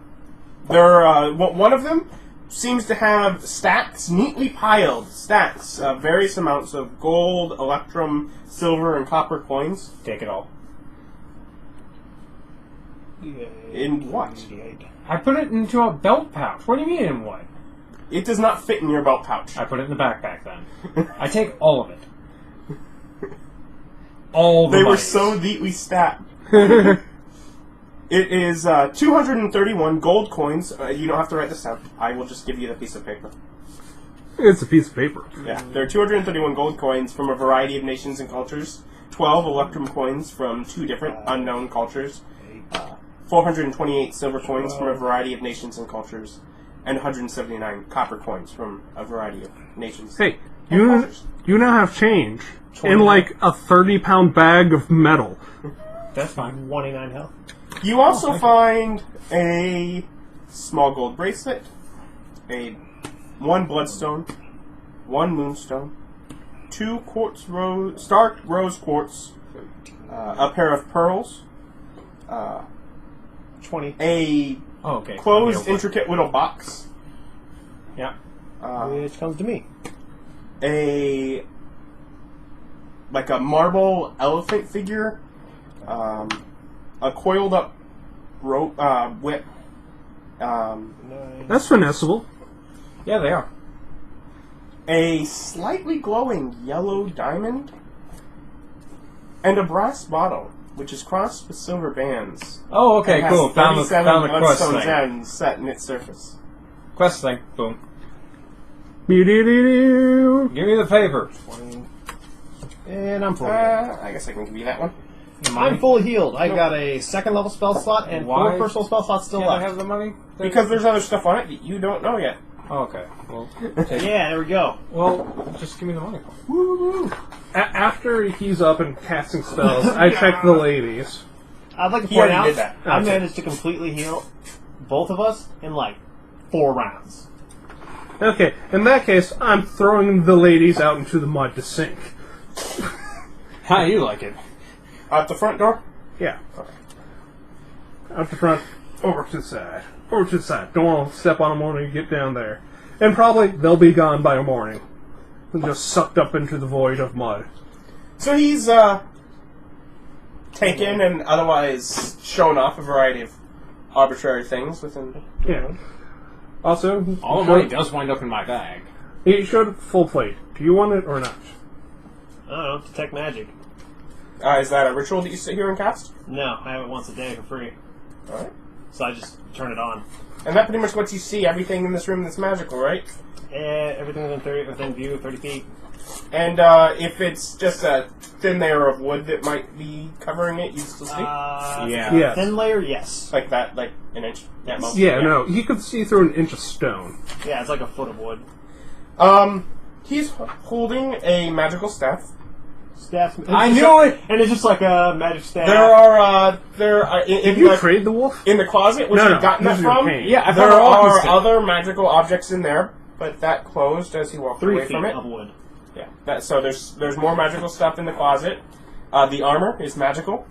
of them seems to have stacks, neatly piled stacks, various amounts of gold, electrum, silver, and copper coins. Take it all. In what? I put it into a belt pouch. What do you mean in what? It does not fit in your belt pouch. I put it in the backpack then. I take all of it. All the They were monies. so neatly stacked. It is 231 gold coins. You don't have to write this down. I will just give you the piece of paper. It's a piece of paper. Yeah, there are 231 gold coins from a variety of nations and cultures, 12 electrum coins from 2 different unknown cultures, 428 silver coins from a variety of nations and cultures, and 179 copper coins from a variety of nations. Hey, and cultures. you now have change in like a 30-pound bag of metal. That's fine. 29 health. You also find a small gold bracelet, one bloodstone, 1 moonstone, 2 stark rose quartz, a pair of pearls, 20. a Okay. closed, Yeah. intricate little box, Yeah. Which comes to me. a marble elephant figure, a coiled up rope whip, That's finessable. Yeah, they are. a slightly glowing yellow diamond, and a brass bottle, which is crossed with silver bands. Oh, okay, It has cool. Found the 37 quest bloodstone thing. gems set in its surface. Quest thing. Boom. Doo-doo-doo-doo. Give me the paper. 20. And I'm full. I guess I can give you that one. I'm fully healed. I've got a second level spell slot and Why 4 personal spell slots still Can't I left. have the money? Because there's other stuff on it that you don't know yet. Oh, okay. Well, Yeah, there we go. just give me the money. After he's up and casting spells, I check the ladies. I'd like to He point already out did that. I Okay. managed to completely heal both of us in like 4 rounds. Okay, in that case, I'm throwing the ladies out into the mud to sink. How you like it? Out the front door? Yeah. Out the front, over to the side. Over to the side. Don't want to step on them when you get down there. And probably they'll be gone by morning. And just sucked up into the void of mud. So he's taken and otherwise shown off a variety of arbitrary things within. Yeah. Also, All the money does wind up in my bag. he showed full plate. Do you want it or not? I don't know, detect magic. Is that a ritual that you sit here and cast? No, I have it once a day for free. Alright. So I just turn it on. And that pretty much lets you see everything in this room that's magical, right? Everything within view, 30 feet. And if it's just a thin layer of wood that might be covering it, you still see? Yeah. Yes. Thin layer, yes. Like that, like an inch at most. Yeah, no. He could see through an inch of stone. Yeah, it's like a foot of wood. He's holding a magical staff. Staff. I knew it! And it's just like a magic staff. There are in Did you the, trade the wolf? in the closet, which No, you've no, gotten this that is your from. pain. Yeah, I There found a walking are stick. other magical objects in there, but that closed as he walked 3 away feet from it. of wood. Yeah. So there's more magical stuff in the closet. The armor is magical.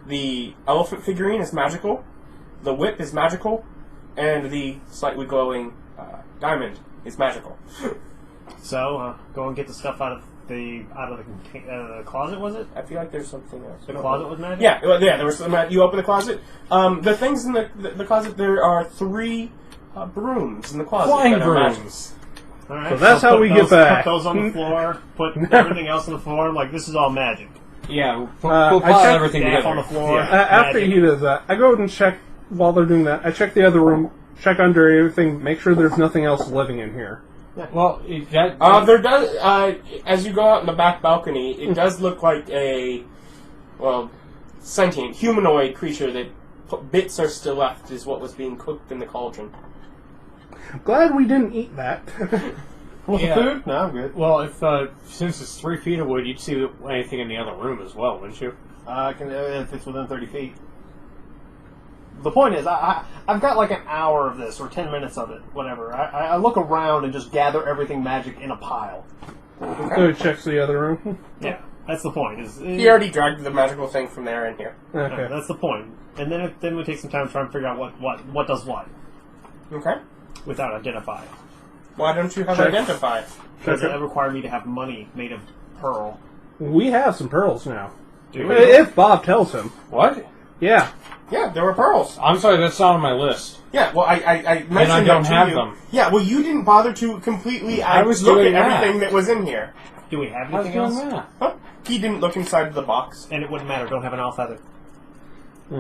The elephant figurine is magical. The whip is magical, and the slightly glowing diamond is magical. So, go and get the stuff out of the closet, was it? I feel like there's something else. The closet was magic? Yeah, there was some. You open the closet. The things in the closet. There are 3 brooms in the closet. Flying that are magical. brooms. Alright, So that's how put we those, get back. Put those on the floor, put everything else on the floor, like, this is all magic. Yeah, we'll I pile checked everything Staff together. on the floor. Yeah. After Magic. he does that, I go and check, while they're doing that, I check the other room, check under everything, make sure there's nothing else living in here. Well, that... There does. As you go out in the back balcony, it does look like a sentient humanoid creature that bits are still left. Is what was being cooked in the cauldron. Glad we didn't eat that. Want Yeah. the food? No, I'm good. Well, since it's 3 feet of wood, you'd see anything in the other room as well, wouldn't you? If it's within 30 feet. The point is, I've got like an hour of this, or 10 minutes of it, whatever. I look around and just gather everything magic in a pile. So he checks the other room. Yeah, that's the point. He already dragged the magical thing from there in here. Okay. That's the point. And then we take some time trying to figure out what does what, Okay. without identifying. Why don't you have Check. identify? Because Okay. it require me to have money made of pearl. We have some pearls now. Do we? If Bob tells him. What? Yeah. Yeah, there were pearls. I'm sorry, that's not on my list. Yeah, well, I mentioned don't that to have you. them. Yeah, well, you didn't bother to completely I was look doing at that. everything that was in here. Do we have I was anything doing else? that. Huh? He didn't look inside the box. And it wouldn't matter. Don't have an owl feather. I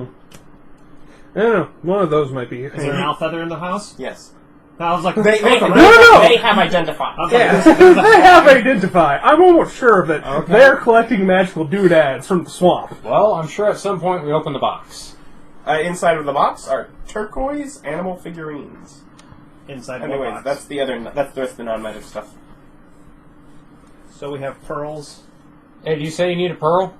don't know. One of those might be. Is there an owl feather in the house? Yes. I was like, They No! They have identified. I was like, Yeah, there's a- they have identified. I'm almost sure that Okay. they're collecting magical doodads from the swamp. Well, I'm sure at some point we open the box. Inside of the box are turquoise animal figurines. inside one Anyways, box. that's the rest of the non-magic stuff. So we have pearls. Hey, do you say you need a pearl?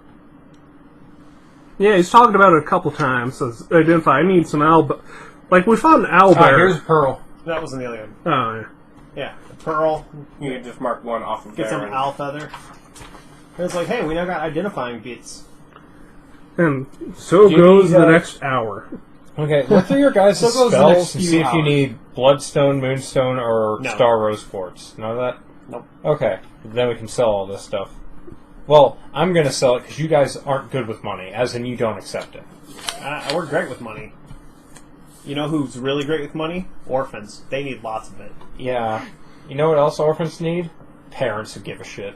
Yeah, he's talked about it a couple times. Says identify. I need some owl. Like we found an owl bear. Here's a pearl. That was in the other one. Oh yeah. Yeah, a pearl. You can just mark one off of Get there. some and- owl feather. And it's like, hey, we now got identifying bits. And so You goes need, the next hour. Okay, look through your guys' So goes the spells next and few see if you hours. need Bloodstone, Moonstone, or No. Star Rose Quartz. None of that? Nope. Okay, then we can sell all this stuff. Well, I'm going to sell it because you guys aren't good with money, as in you don't accept it. We're great with money. You know who's really great with money? Orphans. They need lots of it. Yeah. You know what else orphans need? Parents who give a shit.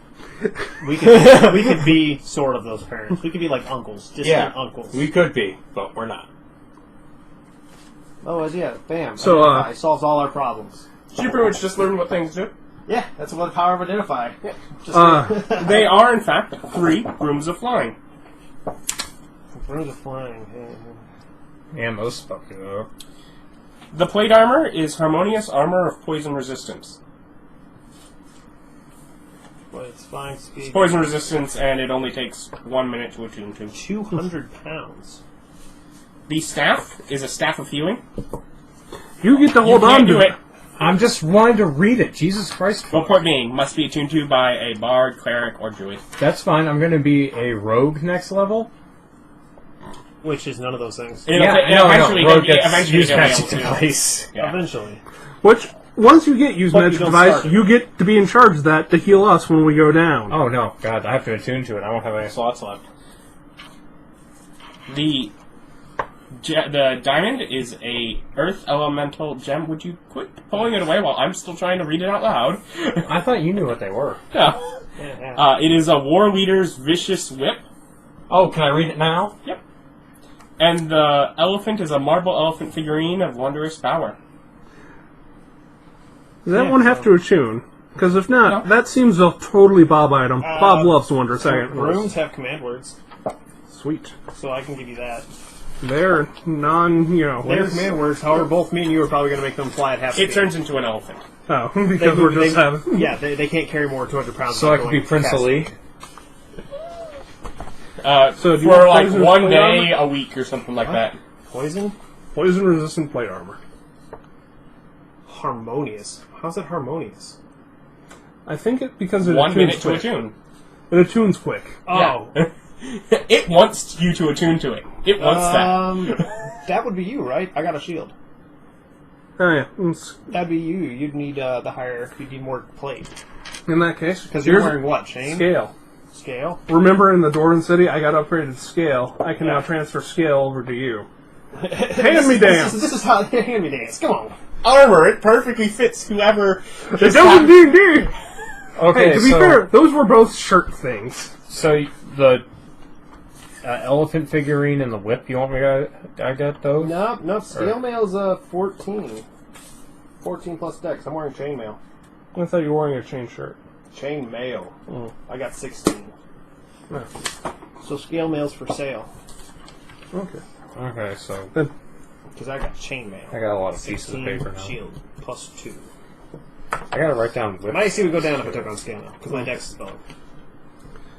We could be sort of those parents. We could be like uncles, distant uncles. We could be, but we're not. Oh, yeah, bam. So, Identify solves all our problems. You pretty much just learned what things do. Yeah, that's what the power of identify. Yeah. Just They are, in fact, 3 brooms of flying. Birds are flying. Yeah, most fucking though. The plate armor is harmonious armor of poison resistance. But it's flying speed. It's poison resistance, and it only takes 1 minute to attune to. 200 pounds. The staff is a staff of healing. You get to hold You on can't to do it. it. I'm just wanting to read it. Jesus Christ. Well, point being, must be attuned to by a bard, cleric, or druid. That's fine. I'm going to be a rogue next level. Which is none of those things. Eventually, Rogue gets eventually use he'll be magic able to. device. Yeah. Eventually. Which, once you get use But you magic don't device, start it. you get to be in charge of that to heal us when we go down. Oh no, God! I have to attune to it. I won't have any slots left. The diamond is a earth elemental gem. Would you quit pulling it away while I'm still trying to read it out loud? I thought you knew what they were. Yeah. Yeah. It is a war leader's vicious whip. Oh, can I read it now? Yep. And the elephant is a marble elephant figurine of wondrous power. Does that Yeah, one have so- to attune? Because if not, No. that seems a totally Bob item. Bob loves the Wonder Second. Rooms have command words, Sweet. so I can give you that. They're They're command words, however, both me and you are probably going to make them fly at half speed. It turns into an elephant. Oh, because we're just having... Yeah, they can't carry more than 200 pounds. So I without could be going Prince fast. Ali. So do you for want like poison one plate day armor? a week or something like that. Poison? Poison-resistant plate armor. Harmonious. How's it harmonious? I think it because it 1 attunes minute to quick. attune. It attunes quick. Oh. Yeah. It wants you to attune to it. It wants that. That would be you, right? I got a shield. Oh yeah. It's- That'd be you. You'd need the higher. You'd need more plate In that case, because you're here's wearing what? Chain? scale. Scale. Remember in the Dordan City, I got upgraded to scale. I can now Yeah. transfer scale over to you. Hand me dance. This is how hand me dance. Come on. Armor, it perfectly fits whoever. It doesn't D&D! Okay, Hey, to be so, fair, those were both shirt things. so the elephant figurine and the whip. You want me to? I got those. No. Scale mail's 14. 14 plus dex. I'm wearing chainmail. I thought you were wearing a chain shirt. Chain mail. Mm. I got 16. No. So scale mail's for sale Okay. Okay, so because I got chain mail. I got a lot of pieces of 16 paper now. shield plus 2. I gotta write down whip. My AC would go down if I took on scale mail because my dex is low.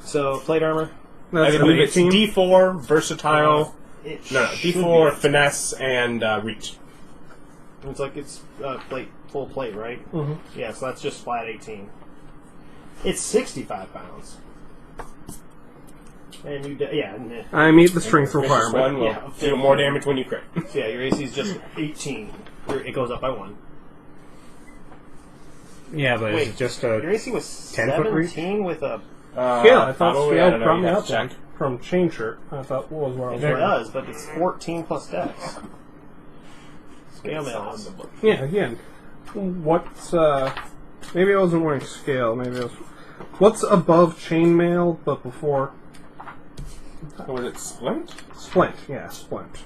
So plate armor. I That's believe it's 18. D4, versatile. It No, should D4, be. finesse, and reach. It's like it's plate, full plate, right? Mhm. Yeah, so that's just flat 18. It's 65 pounds. And you, I meet the strength Vicious requirement. one will Yeah. do more damage when you crit. yeah, your AC is just 18. It goes up by 1. Yeah, but Wait, it's just Your a. AC was 10-foot reach? 17 with a. Yeah, I thought probably, scale I don't know, brought you'd me have out to then. check. From chain shirt. I thought, what was wrong? It does, but it's 14 plus dex. Scale mail is. Yeah, again. What's, maybe I wasn't wearing scale, maybe I was... What's above chainmail, but before... Was it splint? Splint, yeah, splint.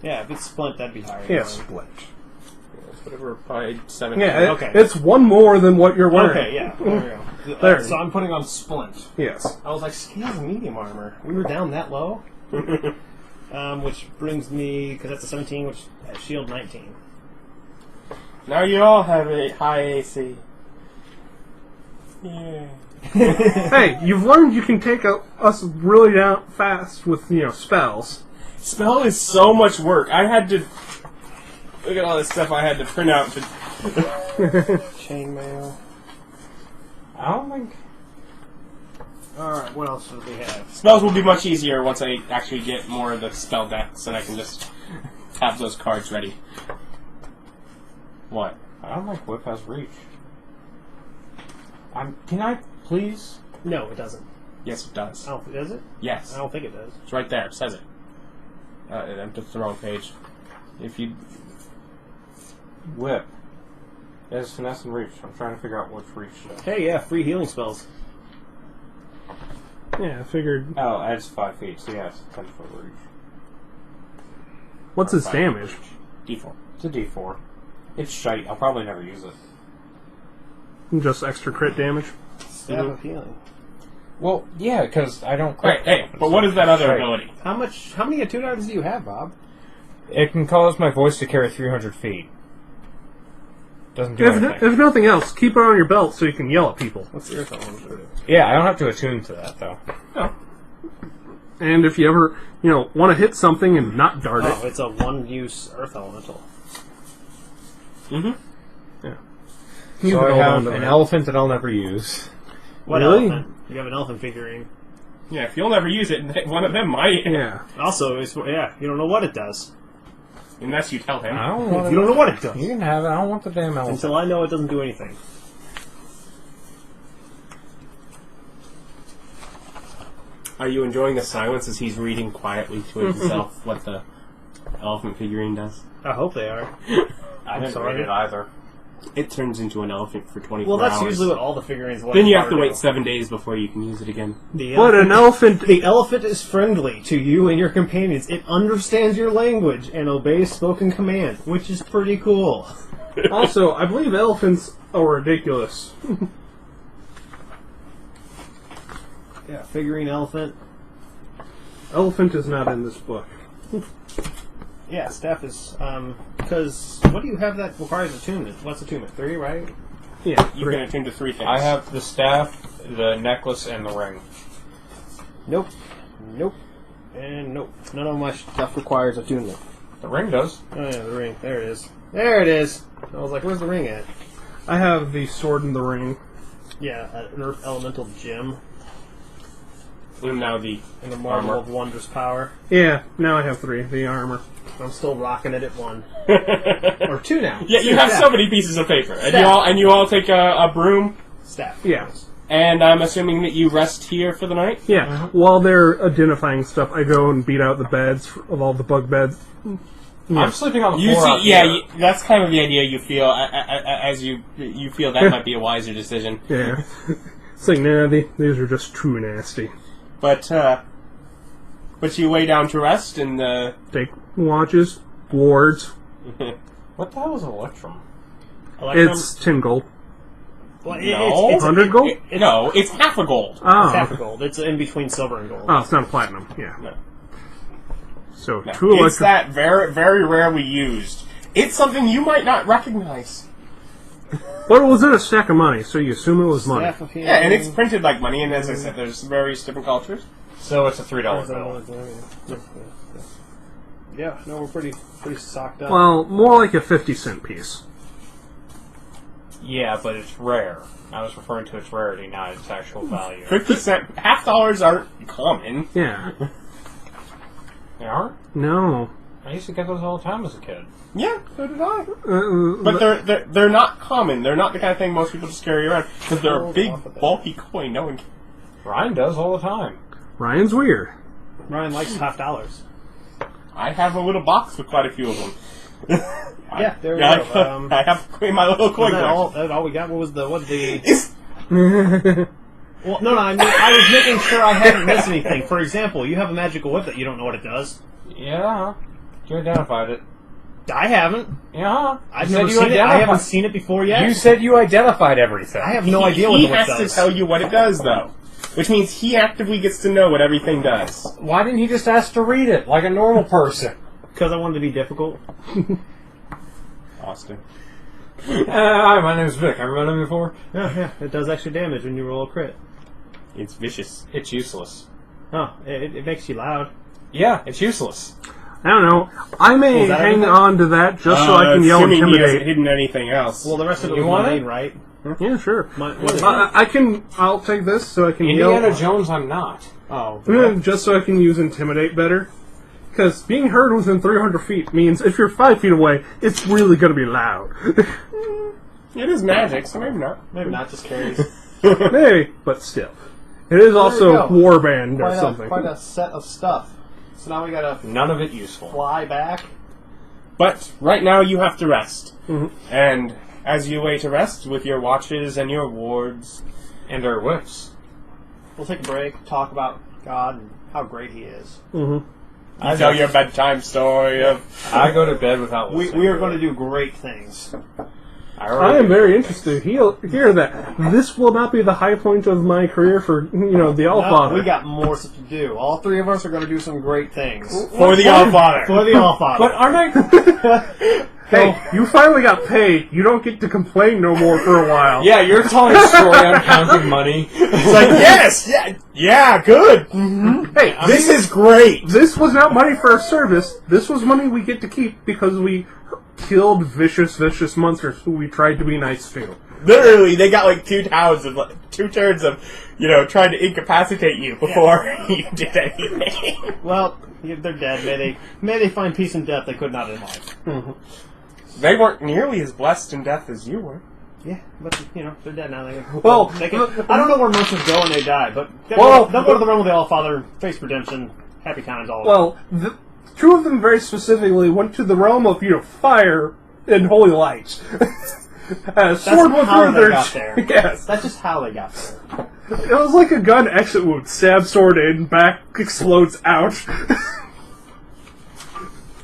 Yeah, if it's splint, that'd be higher. Yeah, than splint. Whatever, probably 7. Yeah, Okay. it's one more than what you're mine. wearing. Okay, yeah. There we go. There. So I'm putting on splint. Yes. I was like, scale's medium armor. We were down that low? Which brings me, because that's a 17, which shield 19. Now you all have a high AC. Yeah. Hey, you've learned you can take us really down fast with, spells. Spell is so much work. I had to look at all this stuff I had to print out. Chainmail. I don't think. Alright, what else do we have? Spells will be much easier once I actually get more of the spell decks, and I can just have those cards ready. What? I don't think whip has reach. Can I please? No, it doesn't. Yes, it does. Does it? Yes. I don't think it does. It's right there. It says it. I'm just the wrong page. If you... Whip. It has finesse and reach. I'm trying to figure out which reach does. Hey, yeah, free healing spells. Yeah, I figured... Oh, adds 5 feet, so yeah, it's a 10-foot reach. What's its 5 damage? reach. D4. It's a D4. It's shite. I'll probably never use it. Just extra crit damage? Stab of healing. Well, yeah, because I don't Right, hey, but what is that other Shite. ability? How many attune items do you have, Bob? It can cause my voice to carry 300 feet. Doesn't do anything. If nothing else, keep it on your belt so you can yell at people. What's the earth elemental do? Yeah, I don't have to attune to that, though. Oh. And if you ever, want to hit something and not dart Oh, it. it's a one-use earth elemental. Mm-hmm. You So can I hold have on to an that. elephant that I'll never use. What Really? elephant? You have an elephant figurine. Yeah, if you'll never use it, one of them might. Yeah. Also, you don't know what it does. Unless you tell him. I don't want You don't know what it does. You can have it. I don't want the damn elephant. Until I know it doesn't do anything. Are you enjoying the silence as he's reading quietly to himself what the elephant figurine does? I hope they are. I didn't sorry. read it either. It turns into an elephant for 24 Well, that's hours. usually what all the figurines like. Then you have to wait 7 days before you can use it again. But an elephant... The elephant is friendly to you and your companions. It understands your language and obeys spoken command, which is pretty cool. Also, I believe elephants are ridiculous. Yeah, figurine elephant. Elephant is not in this book. Yeah, staff is, because what do you have that requires attunement? What's attunement? 3, right? Yeah. You can attune to 3 things. I have the staff, the necklace, and the ring. Nope. Nope. And nope. None of my stuff requires attunement. The ring does. Oh yeah, the ring. There it is. There it is! I was like, where's the ring at? I have the sword and the ring. Yeah, an earth elemental gem. And now the And the marble armor. of wondrous power. Yeah, now I have 3. The armor. I'm still rocking it at 1. Or 2 now. Yeah, you have so many pieces of paper, and you all take a broom. Staff. Yeah. And I'm assuming that you rest here for the night. Yeah. While they're identifying stuff, I go and beat out the beds of all the bug beds. Yeah. I'm sleeping on the You floor. see, out here. that's kind of the idea you feel as you feel that might be a wiser decision. Yeah. It's like, nah, these are just too nasty. But you lay down to rest and Take watches, wards. What the hell is Electrum? It's 10 gold. Well, No. it's 100 gold? no, it's half a gold. Oh. half a gold. It's in between silver and gold. Oh, it's not a platinum. Yeah. No. So, No. 2 It's electric... that very very rarely used. It's something you might not recognize. But it was in a stack of money, so you assume it was money. Staff of healing. Yeah, and it's printed like money, and as I said, there's various different cultures. So it's a $3 bill. Yeah, no, we're pretty socked up. Well, more like a 50-cent piece. Yeah, but it's rare. I was referring to its rarity, not its actual value. 50 cent, $half aren't common. Yeah. They are? No. I used to get those all the time as a kid. Yeah, so did I. But But they're not common. They're not the kind of thing most people just carry around because they're a Hold big, off of that. bulky coin. No one. Ryan does all the time. Ryan's weird. Ryan likes $half. I have a little box with quite a few of them. Yeah, there we I, go. I have my little coin That collection. all we got? What the? It's- Well, no, I mean, I was making sure I hadn't missed anything. For example, you have a magical whip that you don't know what it does. Yeah. You identified it. I haven't. Yeah. I've You never said you seen it. I identified- haven't seen it before yet. You said you identified everything. I have no idea what he the whip has does. to tell you what it does, though. Which means he actively gets to know what everything does. Why didn't he just ask to read it like a normal person? Because I wanted to be difficult. Austin. Hi, my name's Vic. Have you met him before? Yeah, it does extra damage when you roll a crit. It's vicious. It's useless. Oh, it makes you loud. Yeah, it's useless. I don't know. I may Is that hang everything? on to that just so I can yell assuming he hasn't intimidate. hidden anything else. Well, the rest of it You was want mine, it? right? Yeah, sure. What is it? I'll take this so I can Indiana yell. Jones, I'm not. Oh, Just so I can use intimidate better. Because being heard within 300 feet means if you're 5 feet away, it's really going to be loud. It is magic, so maybe not. maybe not. Just carries Maybe, but still. It is also go. warband or something. quite a set of stuff. So now we gotta None of it useful. fly back. But right now you have to rest. Mhm. And as you lay to rest with your watches and your wards, And our whips. We'll take a break, talk about God and how great He is. Hmm. you tell your bedtime story of... I go to bed without We listening. we are going to do great things. I am very interested to hear that. This will not be the high point of my career for, the Allfather. We got more stuff to do. All three of us are going to do some great things. For the Allfather. For the Allfather. But aren't I? Hey, you finally got paid. You don't get to complain no more for a while. Yeah, you're telling a story. I'm counting money. It's like, yes, yeah, good. Hey, This is great. This was not money for our service. This was money we get to keep because we killed vicious monsters who we tried to be nice to. Literally, they got like 2 turns of, trying to incapacitate you before you did anything. Well, they're dead. May they find peace in death they could not in life. Mm-hmm. They weren't nearly as blessed in death as you were. Yeah, but they're dead now. Well, I don't know where monsters go when they die, but they'll go to the realm of the Allfather, face redemption, happy times all well, 2 of them very specifically went to the realm of fire and holy light. Sword went how through they their got there. Yes, That's just how they got there. it was like a gun exit wound. Stab sword in, back explodes out.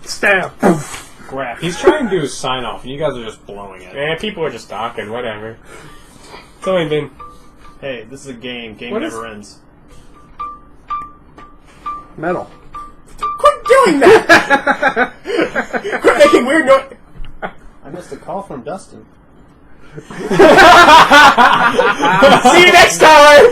Stab. Graph. He's trying to do his sign off, and you guys are just blowing it. Man, people are just talking, whatever. It's only been... Hey, this is a game. Game What never ends. Metal. Quit doing that! Quit making weird noise. I missed a call from Dustin. See you next time!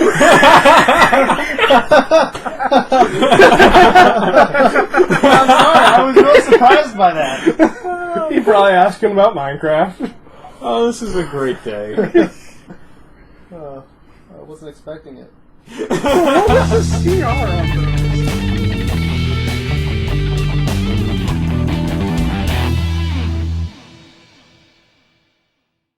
I was really surprised by that. He probably asking about Minecraft. Oh, this is a great day. I wasn't expecting it. What was the CR on this?